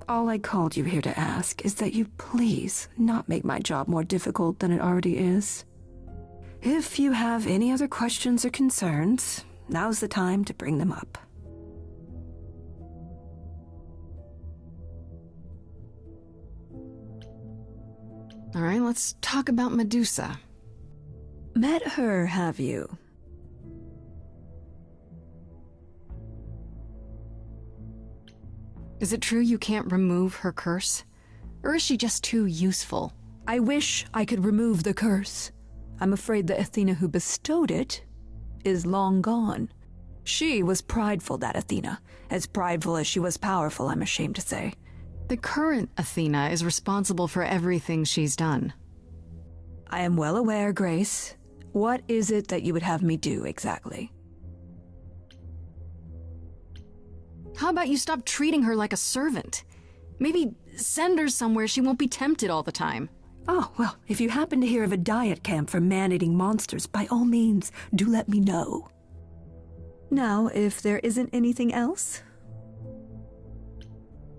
All I called you here to ask is that you please not make my job more difficult than it already is. If you have any other questions or concerns, now's the time to bring them up. All right, let's talk about Medusa. Met her, have you? Is it true you can't remove her curse? Or is she just too useful? I wish I could remove the curse. I'm afraid the Athena who bestowed it is long gone. She was prideful, that Athena. As prideful as she was powerful, I'm ashamed to say. The current Athena is responsible for everything she's done. I am well aware, Grace. What is it that you would have me do exactly? How about you stop treating her like a servant? Maybe send her somewhere she won't be tempted all the time. Oh, well, if you happen to hear of a diet camp for man-eating monsters, by all means, do let me know. Now, if there isn't anything else?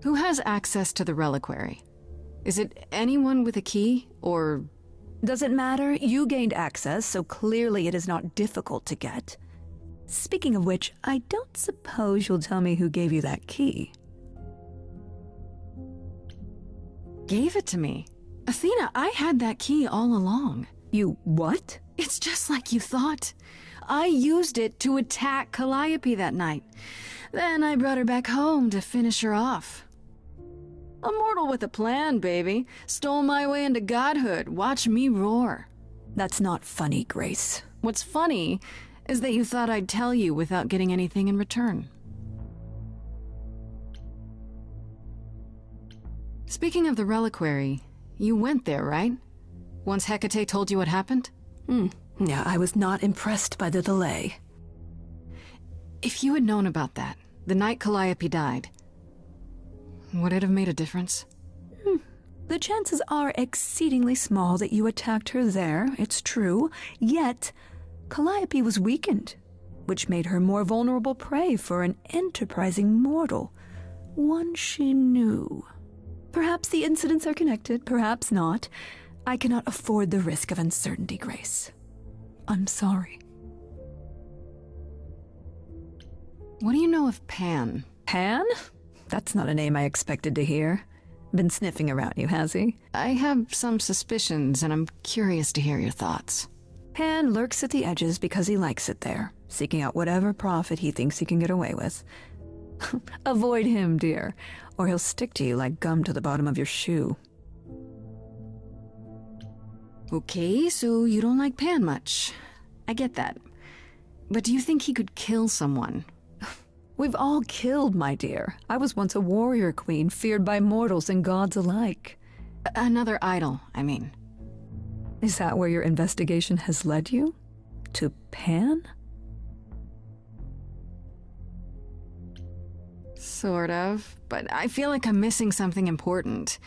Who has access to the reliquary? Is it anyone with a key, or... Doesn't matter. You gained access, so clearly it is not difficult to get. Speaking of which, I don't suppose you'll tell me who gave you that key. Gave it to me? Athena, I had that key all along. You what? It's just like you thought. I used it to attack Calliope that night. Then I brought her back home to finish her off. A mortal with a plan, baby. Stole my way into godhood. Watch me roar. That's not funny, Grace. What's funny is that you thought I'd tell you without getting anything in return. Speaking of the reliquary, you went there, right? Once Hecate told you what happened? Yeah, I was not impressed by the delay. If you had known about that, the night Calliope died, would it have made a difference? The chances are exceedingly small that you attacked her there, it's true. Yet, Calliope was weakened, which made her more vulnerable prey for an enterprising mortal, one she knew. Perhaps the incidents are connected, perhaps not. I cannot afford the risk of uncertainty, Grace. I'm sorry. What do you know of Pan? Pan? That's not a name I expected to hear. Been sniffing around you, has he? I have some suspicions, and I'm curious to hear your thoughts. Pan lurks at the edges because he likes it there, seeking out whatever profit he thinks he can get away with. Avoid him, dear, or he'll stick to you like gum to the bottom of your shoe. Okay, so you don't like Pan much. I get that. But do you think he could kill someone? We've all killed, my dear. I was once a warrior queen, feared by mortals and gods alike. Another idol, I mean. Is that where your investigation has led you? To Pan? Sort of, but I feel like I'm missing something important.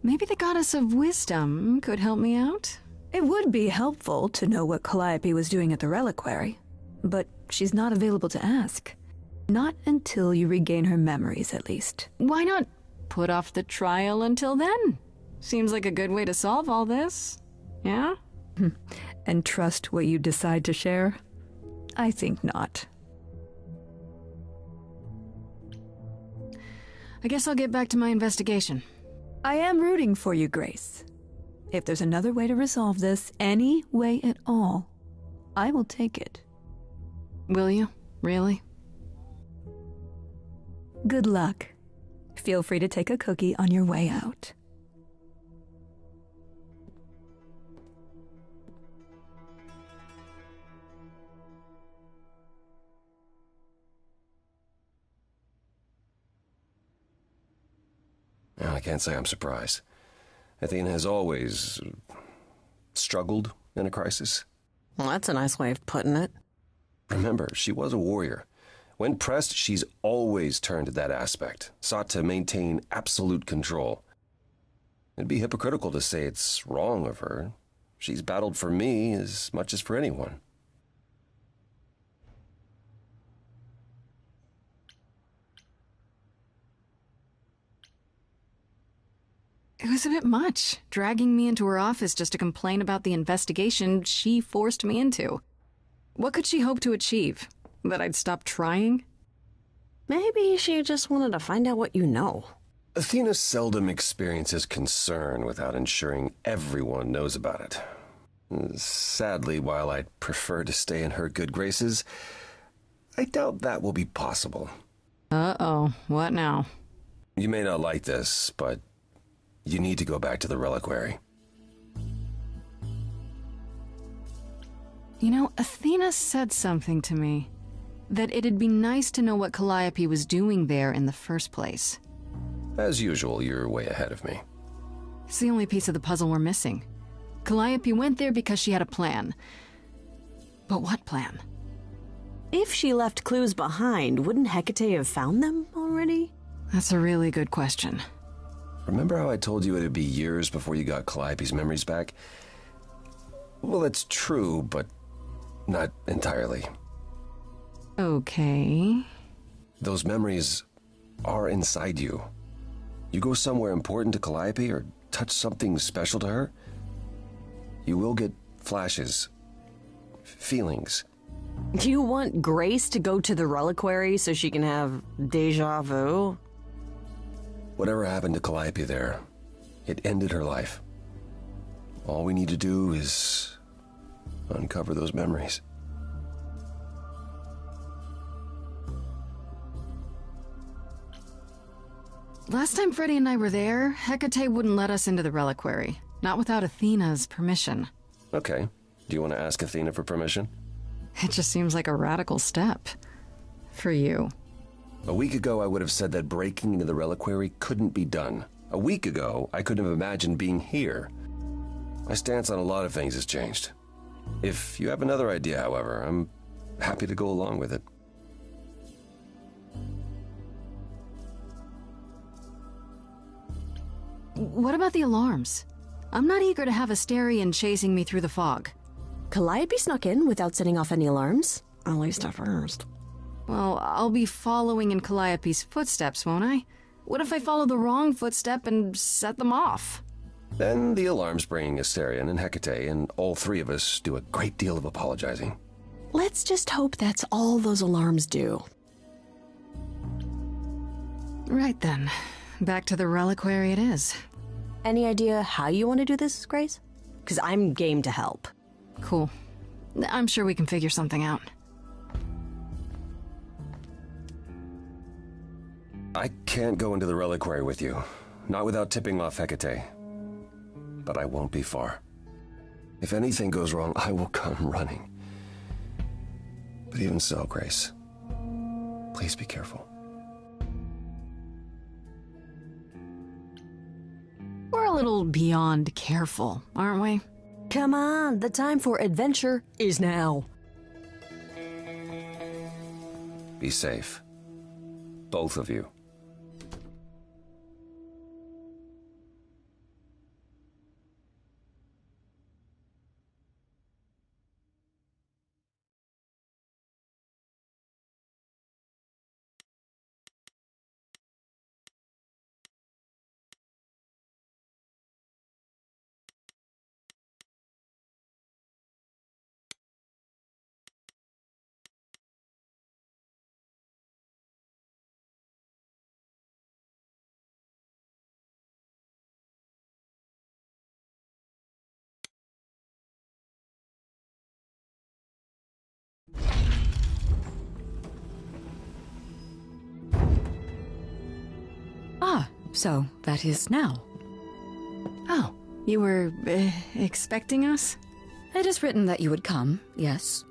Maybe the goddess of wisdom could help me out? It would be helpful to know what Calliope was doing at the reliquary, but she's not available to ask. Not until you regain her memories, at least. Why not put off the trial until then. Seems like a good way to solve all this. Yeah? And trust what you decide to share? I think not. I guess I'll get back to my investigation. I am rooting for you, Grace. If there's another way to resolve this, any way at all, I will take it. Will you? Really? Good luck. Feel free to take a cookie on your way out. Well, I can't say I'm surprised. Athena has always struggled in a crisis. Well, that's a nice way of putting it. Remember, she was a warrior. When pressed, she's always turned to that aspect, sought to maintain absolute control. It'd be hypocritical to say it's wrong of her. She's battled for me as much as for anyone. It was a bit much, dragging me into her office just to complain about the investigation she forced me into. What could she hope to achieve? That I'd stop trying? Maybe she just wanted to find out what you know. Athena seldom experiences concern without ensuring everyone knows about it. Sadly, while I'd prefer to stay in her good graces, I doubt that will be possible. Uh-oh, what now? You may not like this, but you need to go back to the reliquary. You know, Athena said something to me. That it'd be nice to know what Calliope was doing there in the first place. As usual, you're way ahead of me. It's the only piece of the puzzle we're missing. Calliope went there because she had a plan. But what plan? If she left clues behind, wouldn't Hecate have found them already? That's a really good question. Remember how I told you it'd be years before you got Calliope's memories back? Well, that's true, but not entirely. Okay. Those memories are inside you. You go somewhere important to Calliope or touch something special to her, you will get flashes, feelings. Do you want Grace to go to the reliquary so she can have deja vu? Whatever happened to Calliope there, it ended her life. All we need to do is uncover those memories. Last time Freddie and I were there, Hecate wouldn't let us into the reliquary. Not without Athena's permission. Okay. Do you want to ask Athena for permission? It just seems like a radical step. For you. A week ago, I would have said that breaking into the reliquary couldn't be done. A week ago, I couldn't have imagined being here. My stance on a lot of things has changed. If you have another idea, however, I'm happy to go along with it. What about the alarms? I'm not eager to have Asterion chasing me through the fog. Calliope snuck in without setting off any alarms. At least at first. Well, I'll be following in Calliope's footsteps, won't I? What if I follow the wrong footstep and set them off? Then the alarms bring Asterion and Hecate, and all three of us do a great deal of apologizing. Let's just hope that's all those alarms do. Right then. Back to the reliquary it is. Any idea how you want to do this, Grace? Because I'm game to help. Cool. I'm sure we can figure something out. I can't go into the reliquary with you, not without tipping off Hecate. But I won't be far. If anything goes wrong, I will come running. But even so, Grace, please be careful. We're a little beyond careful, aren't we? Come on, the time for adventure is now. Be safe. Both of you. So, that is now. Oh, you were expecting us? It is written that you would come, yes.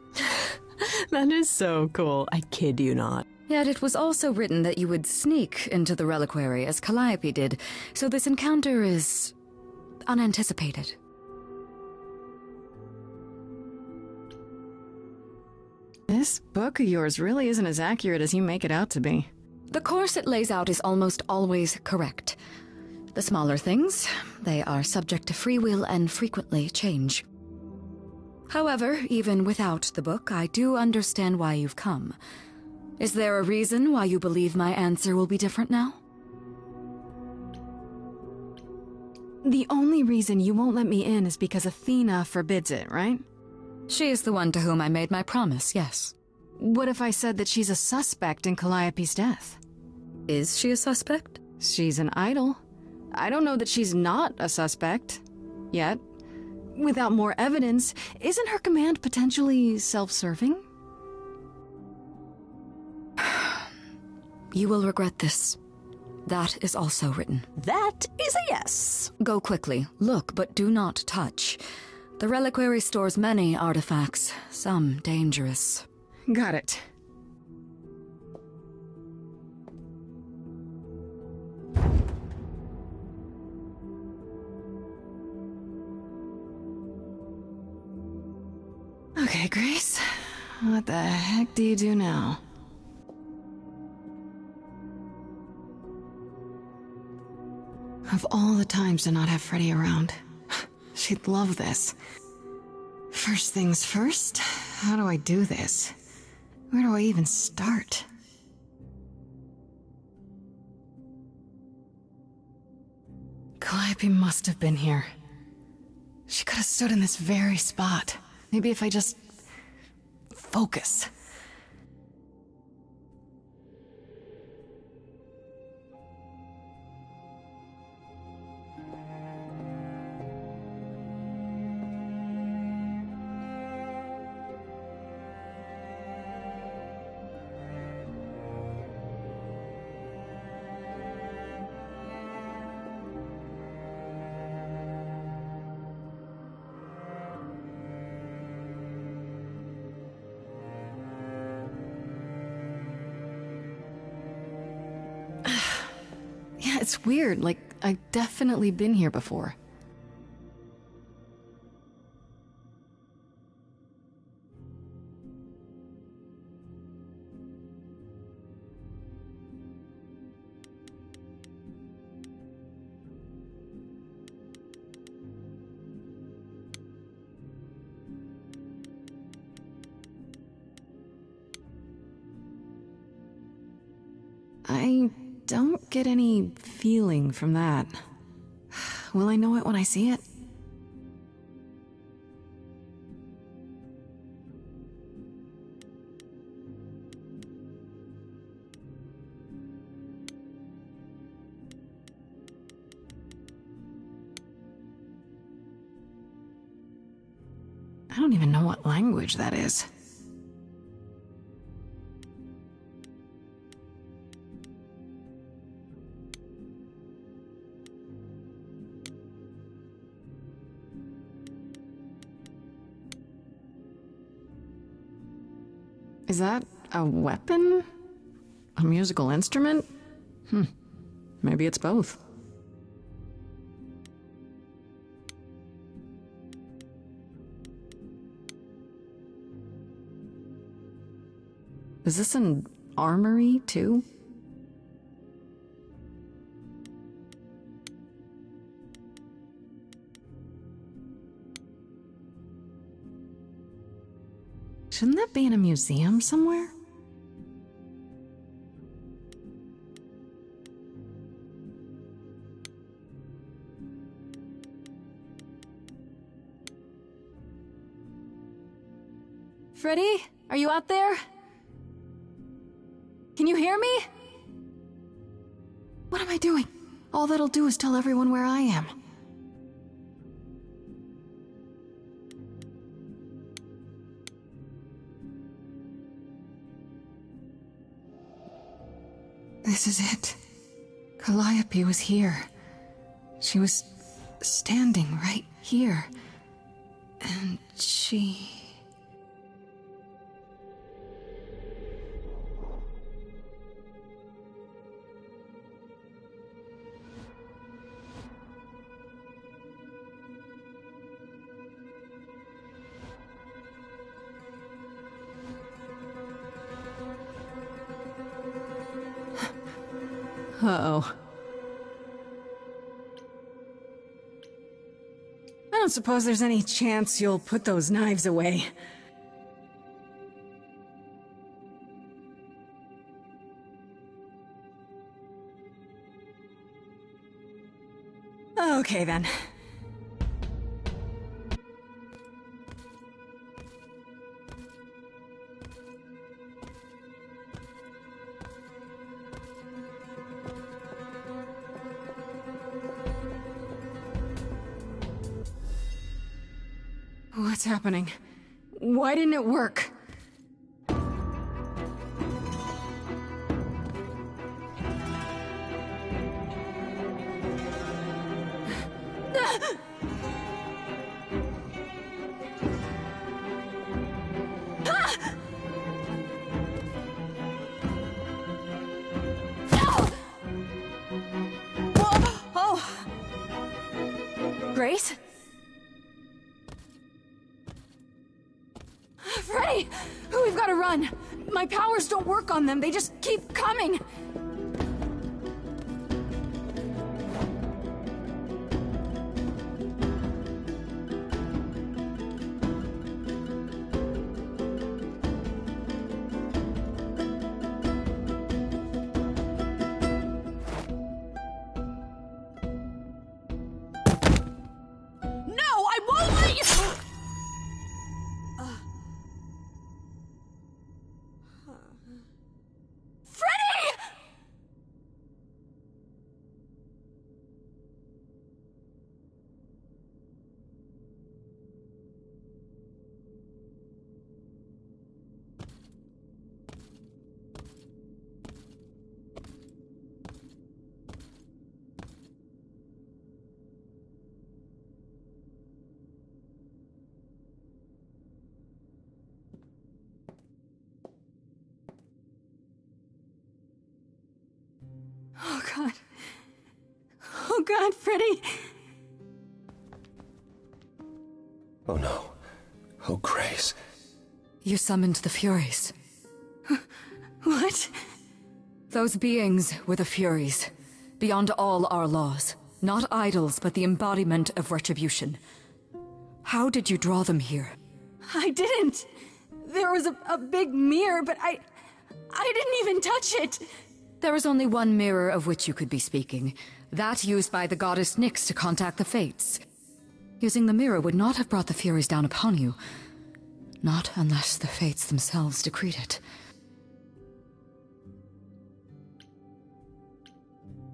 That is so cool. I kid you not. Yet it was also written that you would sneak into the reliquary as Calliope did, so this encounter is unanticipated. This book of yours really isn't as accurate as you make it out to be. The course it lays out is almost always correct. The smaller things, they are subject to free will and frequently change. However, even without the book, I do understand why you've come. Is there a reason why you believe my answer will be different now? The only reason you won't let me in is because Athena forbids it, right? She is the one to whom I made my promise, yes. What if I said that she's a suspect in Calliope's death? Is she a suspect? She's an idol. I don't know that she's not a suspect. Yet. Without more evidence, isn't her command potentially self-serving? You will regret this. That is also written. That is a yes. Go quickly. Look, but do not touch. The reliquary stores many artifacts, some dangerous. Got it. Okay, Grace. What the heck do you do now? Of all the times to not have Freddy around, she'd love this. First things first, how do I do this? Where do I even start? Calliope must have been here. She could have stood in this very spot. Maybe if I just focus. Yeah, it's weird. Like, I've definitely been here before. I don't get any feeling from that. Will I know it when I see it? I don't even know what language that is. Is that a weapon? A musical instrument? Maybe it's both. Is this an armory, too? Shouldn't that be in a museum somewhere? Freddy, are you out there? Can you hear me? What am I doing? All that'll do is tell everyone where I am. This is it. Calliope was here. She was standing right here. And she... Uh-oh. I don't suppose there's any chance you'll put those knives away. Okay, then. What's happening? Why didn't it work? Grace? Freddy! We've got to run! My powers don't work on them, they just keep coming! Oh God. Oh God, Freddy. Oh no. Oh, Grace. You summoned the Furies. What? Those beings were the Furies, beyond all our laws. Not idols, but the embodiment of retribution. How did you draw them here? I didn't. There was a big mirror, but I didn't even touch it. There is only one mirror of which you could be speaking. That used by the goddess Nyx to contact the Fates. Using the mirror would not have brought the Furies down upon you. Not unless the Fates themselves decreed it.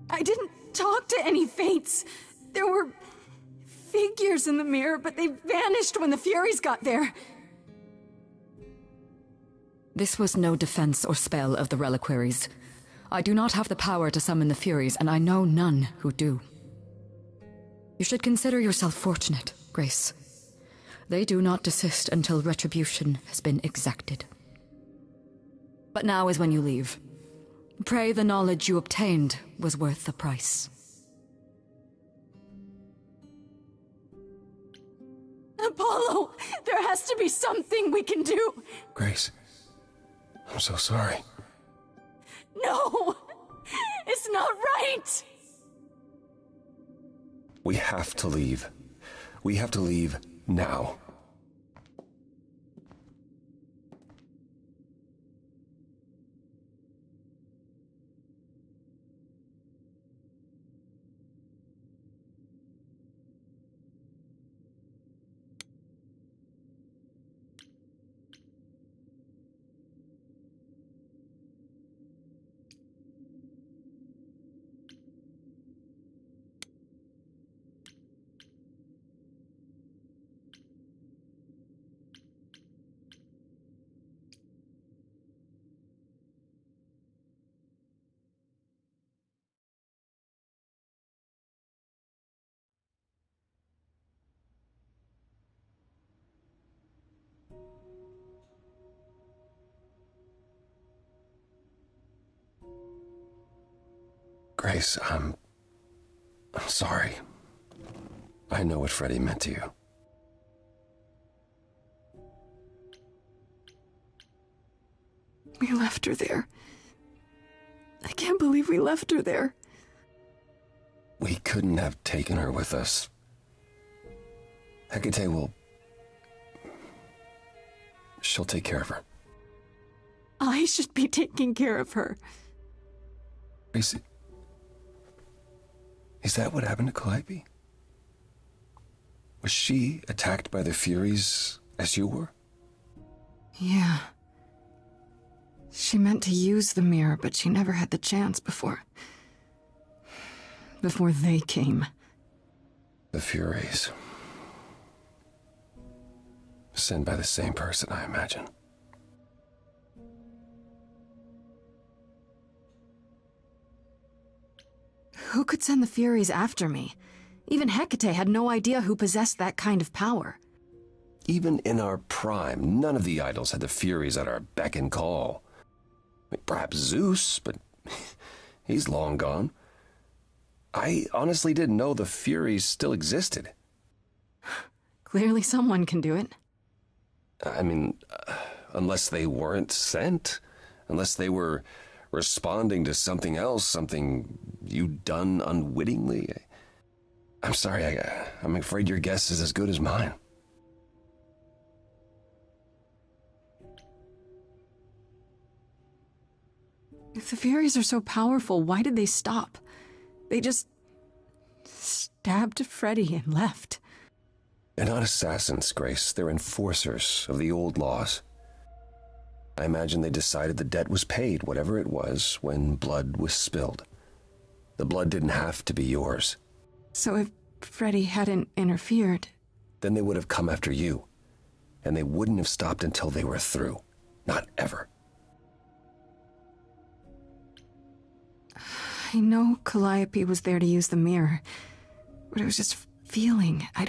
I didn't talk to any Fates. There were figures in the mirror, but they vanished when the Furies got there. This was no defense or spell of the reliquaries. I do not have the power to summon the Furies, and I know none who do. You should consider yourself fortunate, Grace. They do not desist until retribution has been exacted. But now is when you leave. Pray the knowledge you obtained was worth the price. Apollo, there has to be something we can do. Grace, I'm so sorry. No, it's not right. We have to leave. We have to leave now. Grace, I'm sorry. I know what Freddie meant to you. We left her there. I can't believe we left her there. We couldn't have taken her with us. Hecate will... She'll take care of her. I should be taking care of her. Is that what happened to Calliope? Was she attacked by the Furies as you were? Yeah. She meant to use the mirror, but she never had the chance before they came. The Furies. Sent by the same person, I imagine. Who could send the Furies after me? Even Hecate had no idea who possessed that kind of power. Even in our prime, none of the idols had the Furies at our beck and call. Perhaps Zeus, but he's long gone. I honestly didn't know the Furies still existed. Clearly someone can do it. I mean, unless they weren't sent, unless they were responding to something else, something you'd done unwittingly. I'm sorry, I'm afraid your guess is as good as mine. If the Furies are so powerful, why did they stop? They just stabbed Freddie and left. They're not assassins, Grace. They're enforcers of the old laws. I imagine they decided the debt was paid, whatever it was, when blood was spilled. The blood didn't have to be yours. So if Freddie hadn't interfered... Then they would have come after you. And they wouldn't have stopped until they were through. Not ever. I know Calliope was there to use the mirror, but it was just feeling. I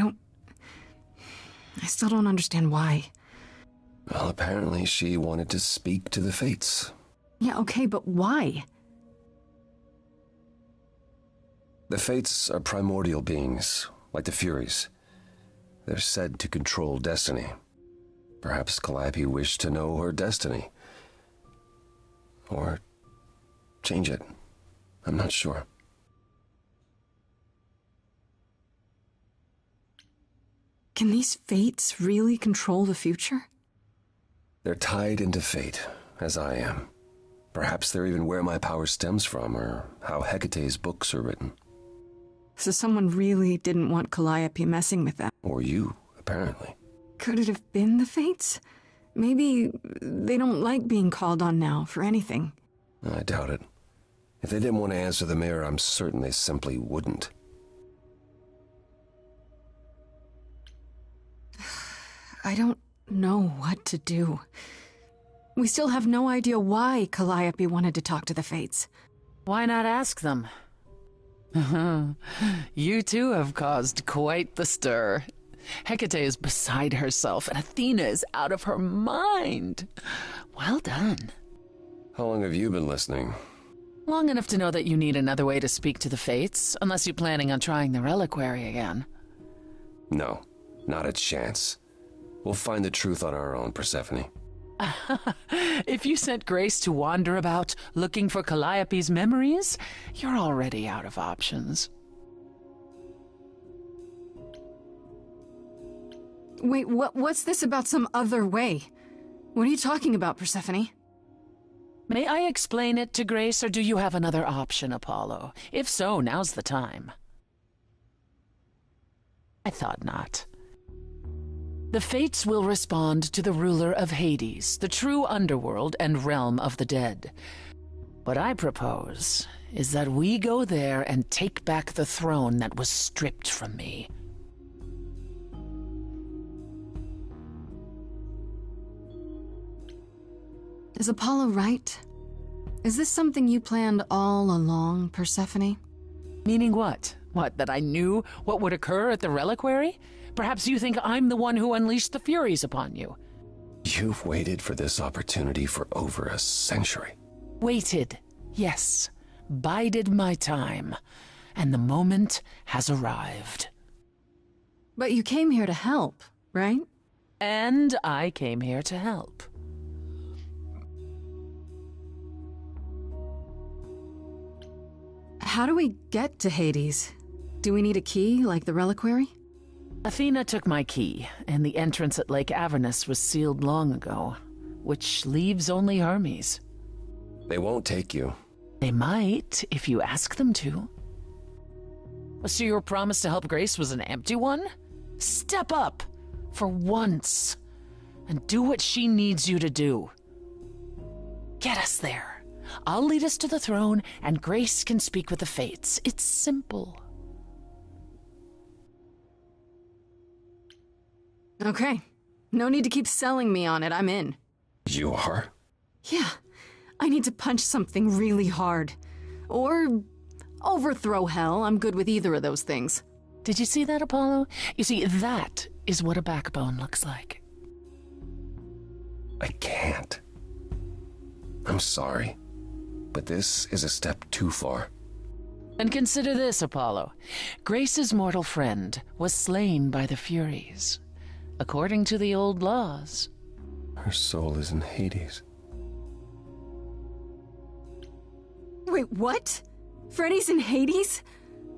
still don't understand why. Well, apparently she wanted to speak to the Fates. Yeah, okay, but why? The Fates are primordial beings, like the Furies. They're said to control destiny. Perhaps Calliope wished to know her destiny. Or change it. I'm not sure. Can these Fates really control the future? They're tied into fate, as I am. Perhaps they're even where my power stems from, or how Hecate's books are written. So someone really didn't want Calliope messing with them. Or you, apparently. Could it have been the Fates? Maybe they don't like being called on now for anything. I doubt it. If they didn't want to answer the mirror, I'm certain they simply wouldn't. I don't know what to do. We still have no idea why Calliope wanted to talk to the Fates. Why not ask them? You too have caused quite the stir. Hecate is beside herself, and Athena is out of her mind. Well done. How long have you been listening? Long enough to know that you need another way to speak to the Fates, unless you're planning on trying the reliquary again. No, not a chance. We'll find the truth on our own, Persephone. If you sent Grace to wander about looking for Calliope's memories, you're already out of options. Wait, what's this about some other way? What are you talking about, Persephone? May I explain it to Grace, or do you have another option, Apollo? If so, now's the time. I thought not. The Fates will respond to the ruler of Hades, the true underworld and realm of the dead. What I propose is that we go there and take back the throne that was stripped from me. Is Apollo right? Is this something you planned all along, Persephone? Meaning what? What, that I knew what would occur at the reliquary? Perhaps you think I'm the one who unleashed the Furies upon you. You've waited for this opportunity for over a century. Waited, yes. Bided my time. And the moment has arrived. But you came here to help, right? And I came here to help. How do we get to Hades? Do we need a key, like the reliquary? Athena took my key, and the entrance at Lake Avernus was sealed long ago, which leaves only Hermes. They won't take you. They might, if you ask them to. So your promise to help Grace was an empty one? Step up, for once, and do what she needs you to do. Get us there. I'll lead us to the throne, and Grace can speak with the Fates. It's simple. Okay. No need to keep selling me on it. I'm in. You are? Yeah. I need to punch something really hard. Or overthrow hell. I'm good with either of those things. Did you see that, Apollo? You see, that is what a backbone looks like. I can't. I'm sorry, but this is a step too far. And consider this, Apollo. Grace's mortal friend was slain by the Furies. According to the old laws. Her soul is in Hades. Wait, what? Freddy's in Hades?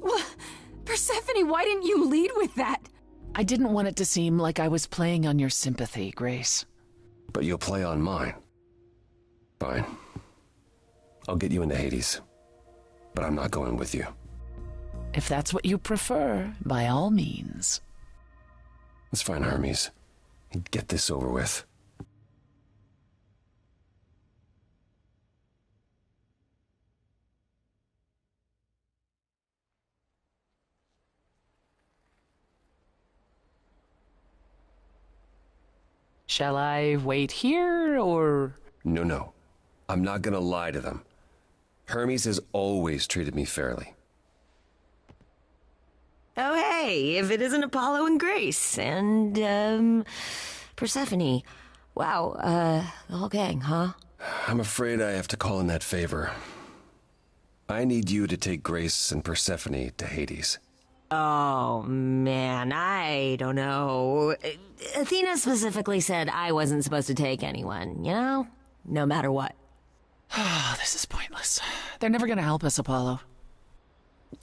What? Persephone, why didn't you lead with that? I didn't want it to seem like I was playing on your sympathy, Grace. But you'll play on mine. Fine. I'll get you into Hades. But I'm not going with you. If that's what you prefer, by all means. Let's find Hermes and get this over with. Shall I wait here, or...? No. I'm not gonna lie to them. Hermes has always treated me fairly. Oh, hey, if it isn't Apollo and Grace, and, Persephone. Wow, the whole gang, huh? I'm afraid I have to call in that favor. I need you to take Grace and Persephone to Hades. Oh, man, I don't know. Athena specifically said I wasn't supposed to take anyone, you know? No matter what. This is pointless. They're never gonna help us, Apollo.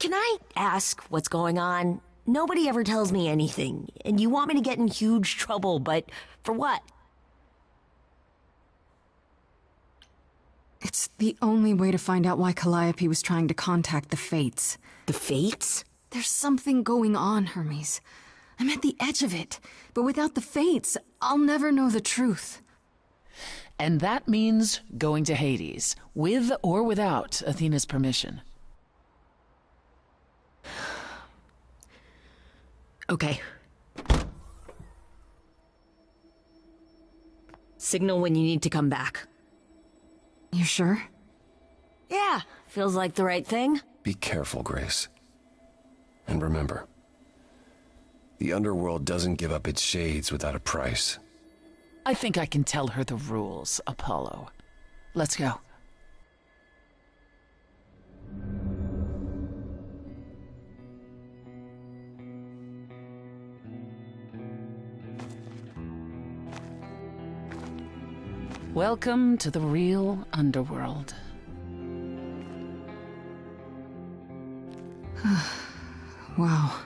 Can I ask what's going on? Nobody ever tells me anything, and you want me to get in huge trouble, but for what? It's the only way to find out why Calliope was trying to contact the Fates. The Fates? There's something going on, Hermes. I'm at the edge of it, but without the Fates, I'll never know the truth. And that means going to Hades, with or without Athena's permission. Okay. Signal when you need to come back. You sure? Yeah, feels like the right thing. Be careful, Grace. And remember, the underworld doesn't give up its shades without a price. I think I can tell her the rules, Apollo. Let's go. Welcome to the real underworld. Wow.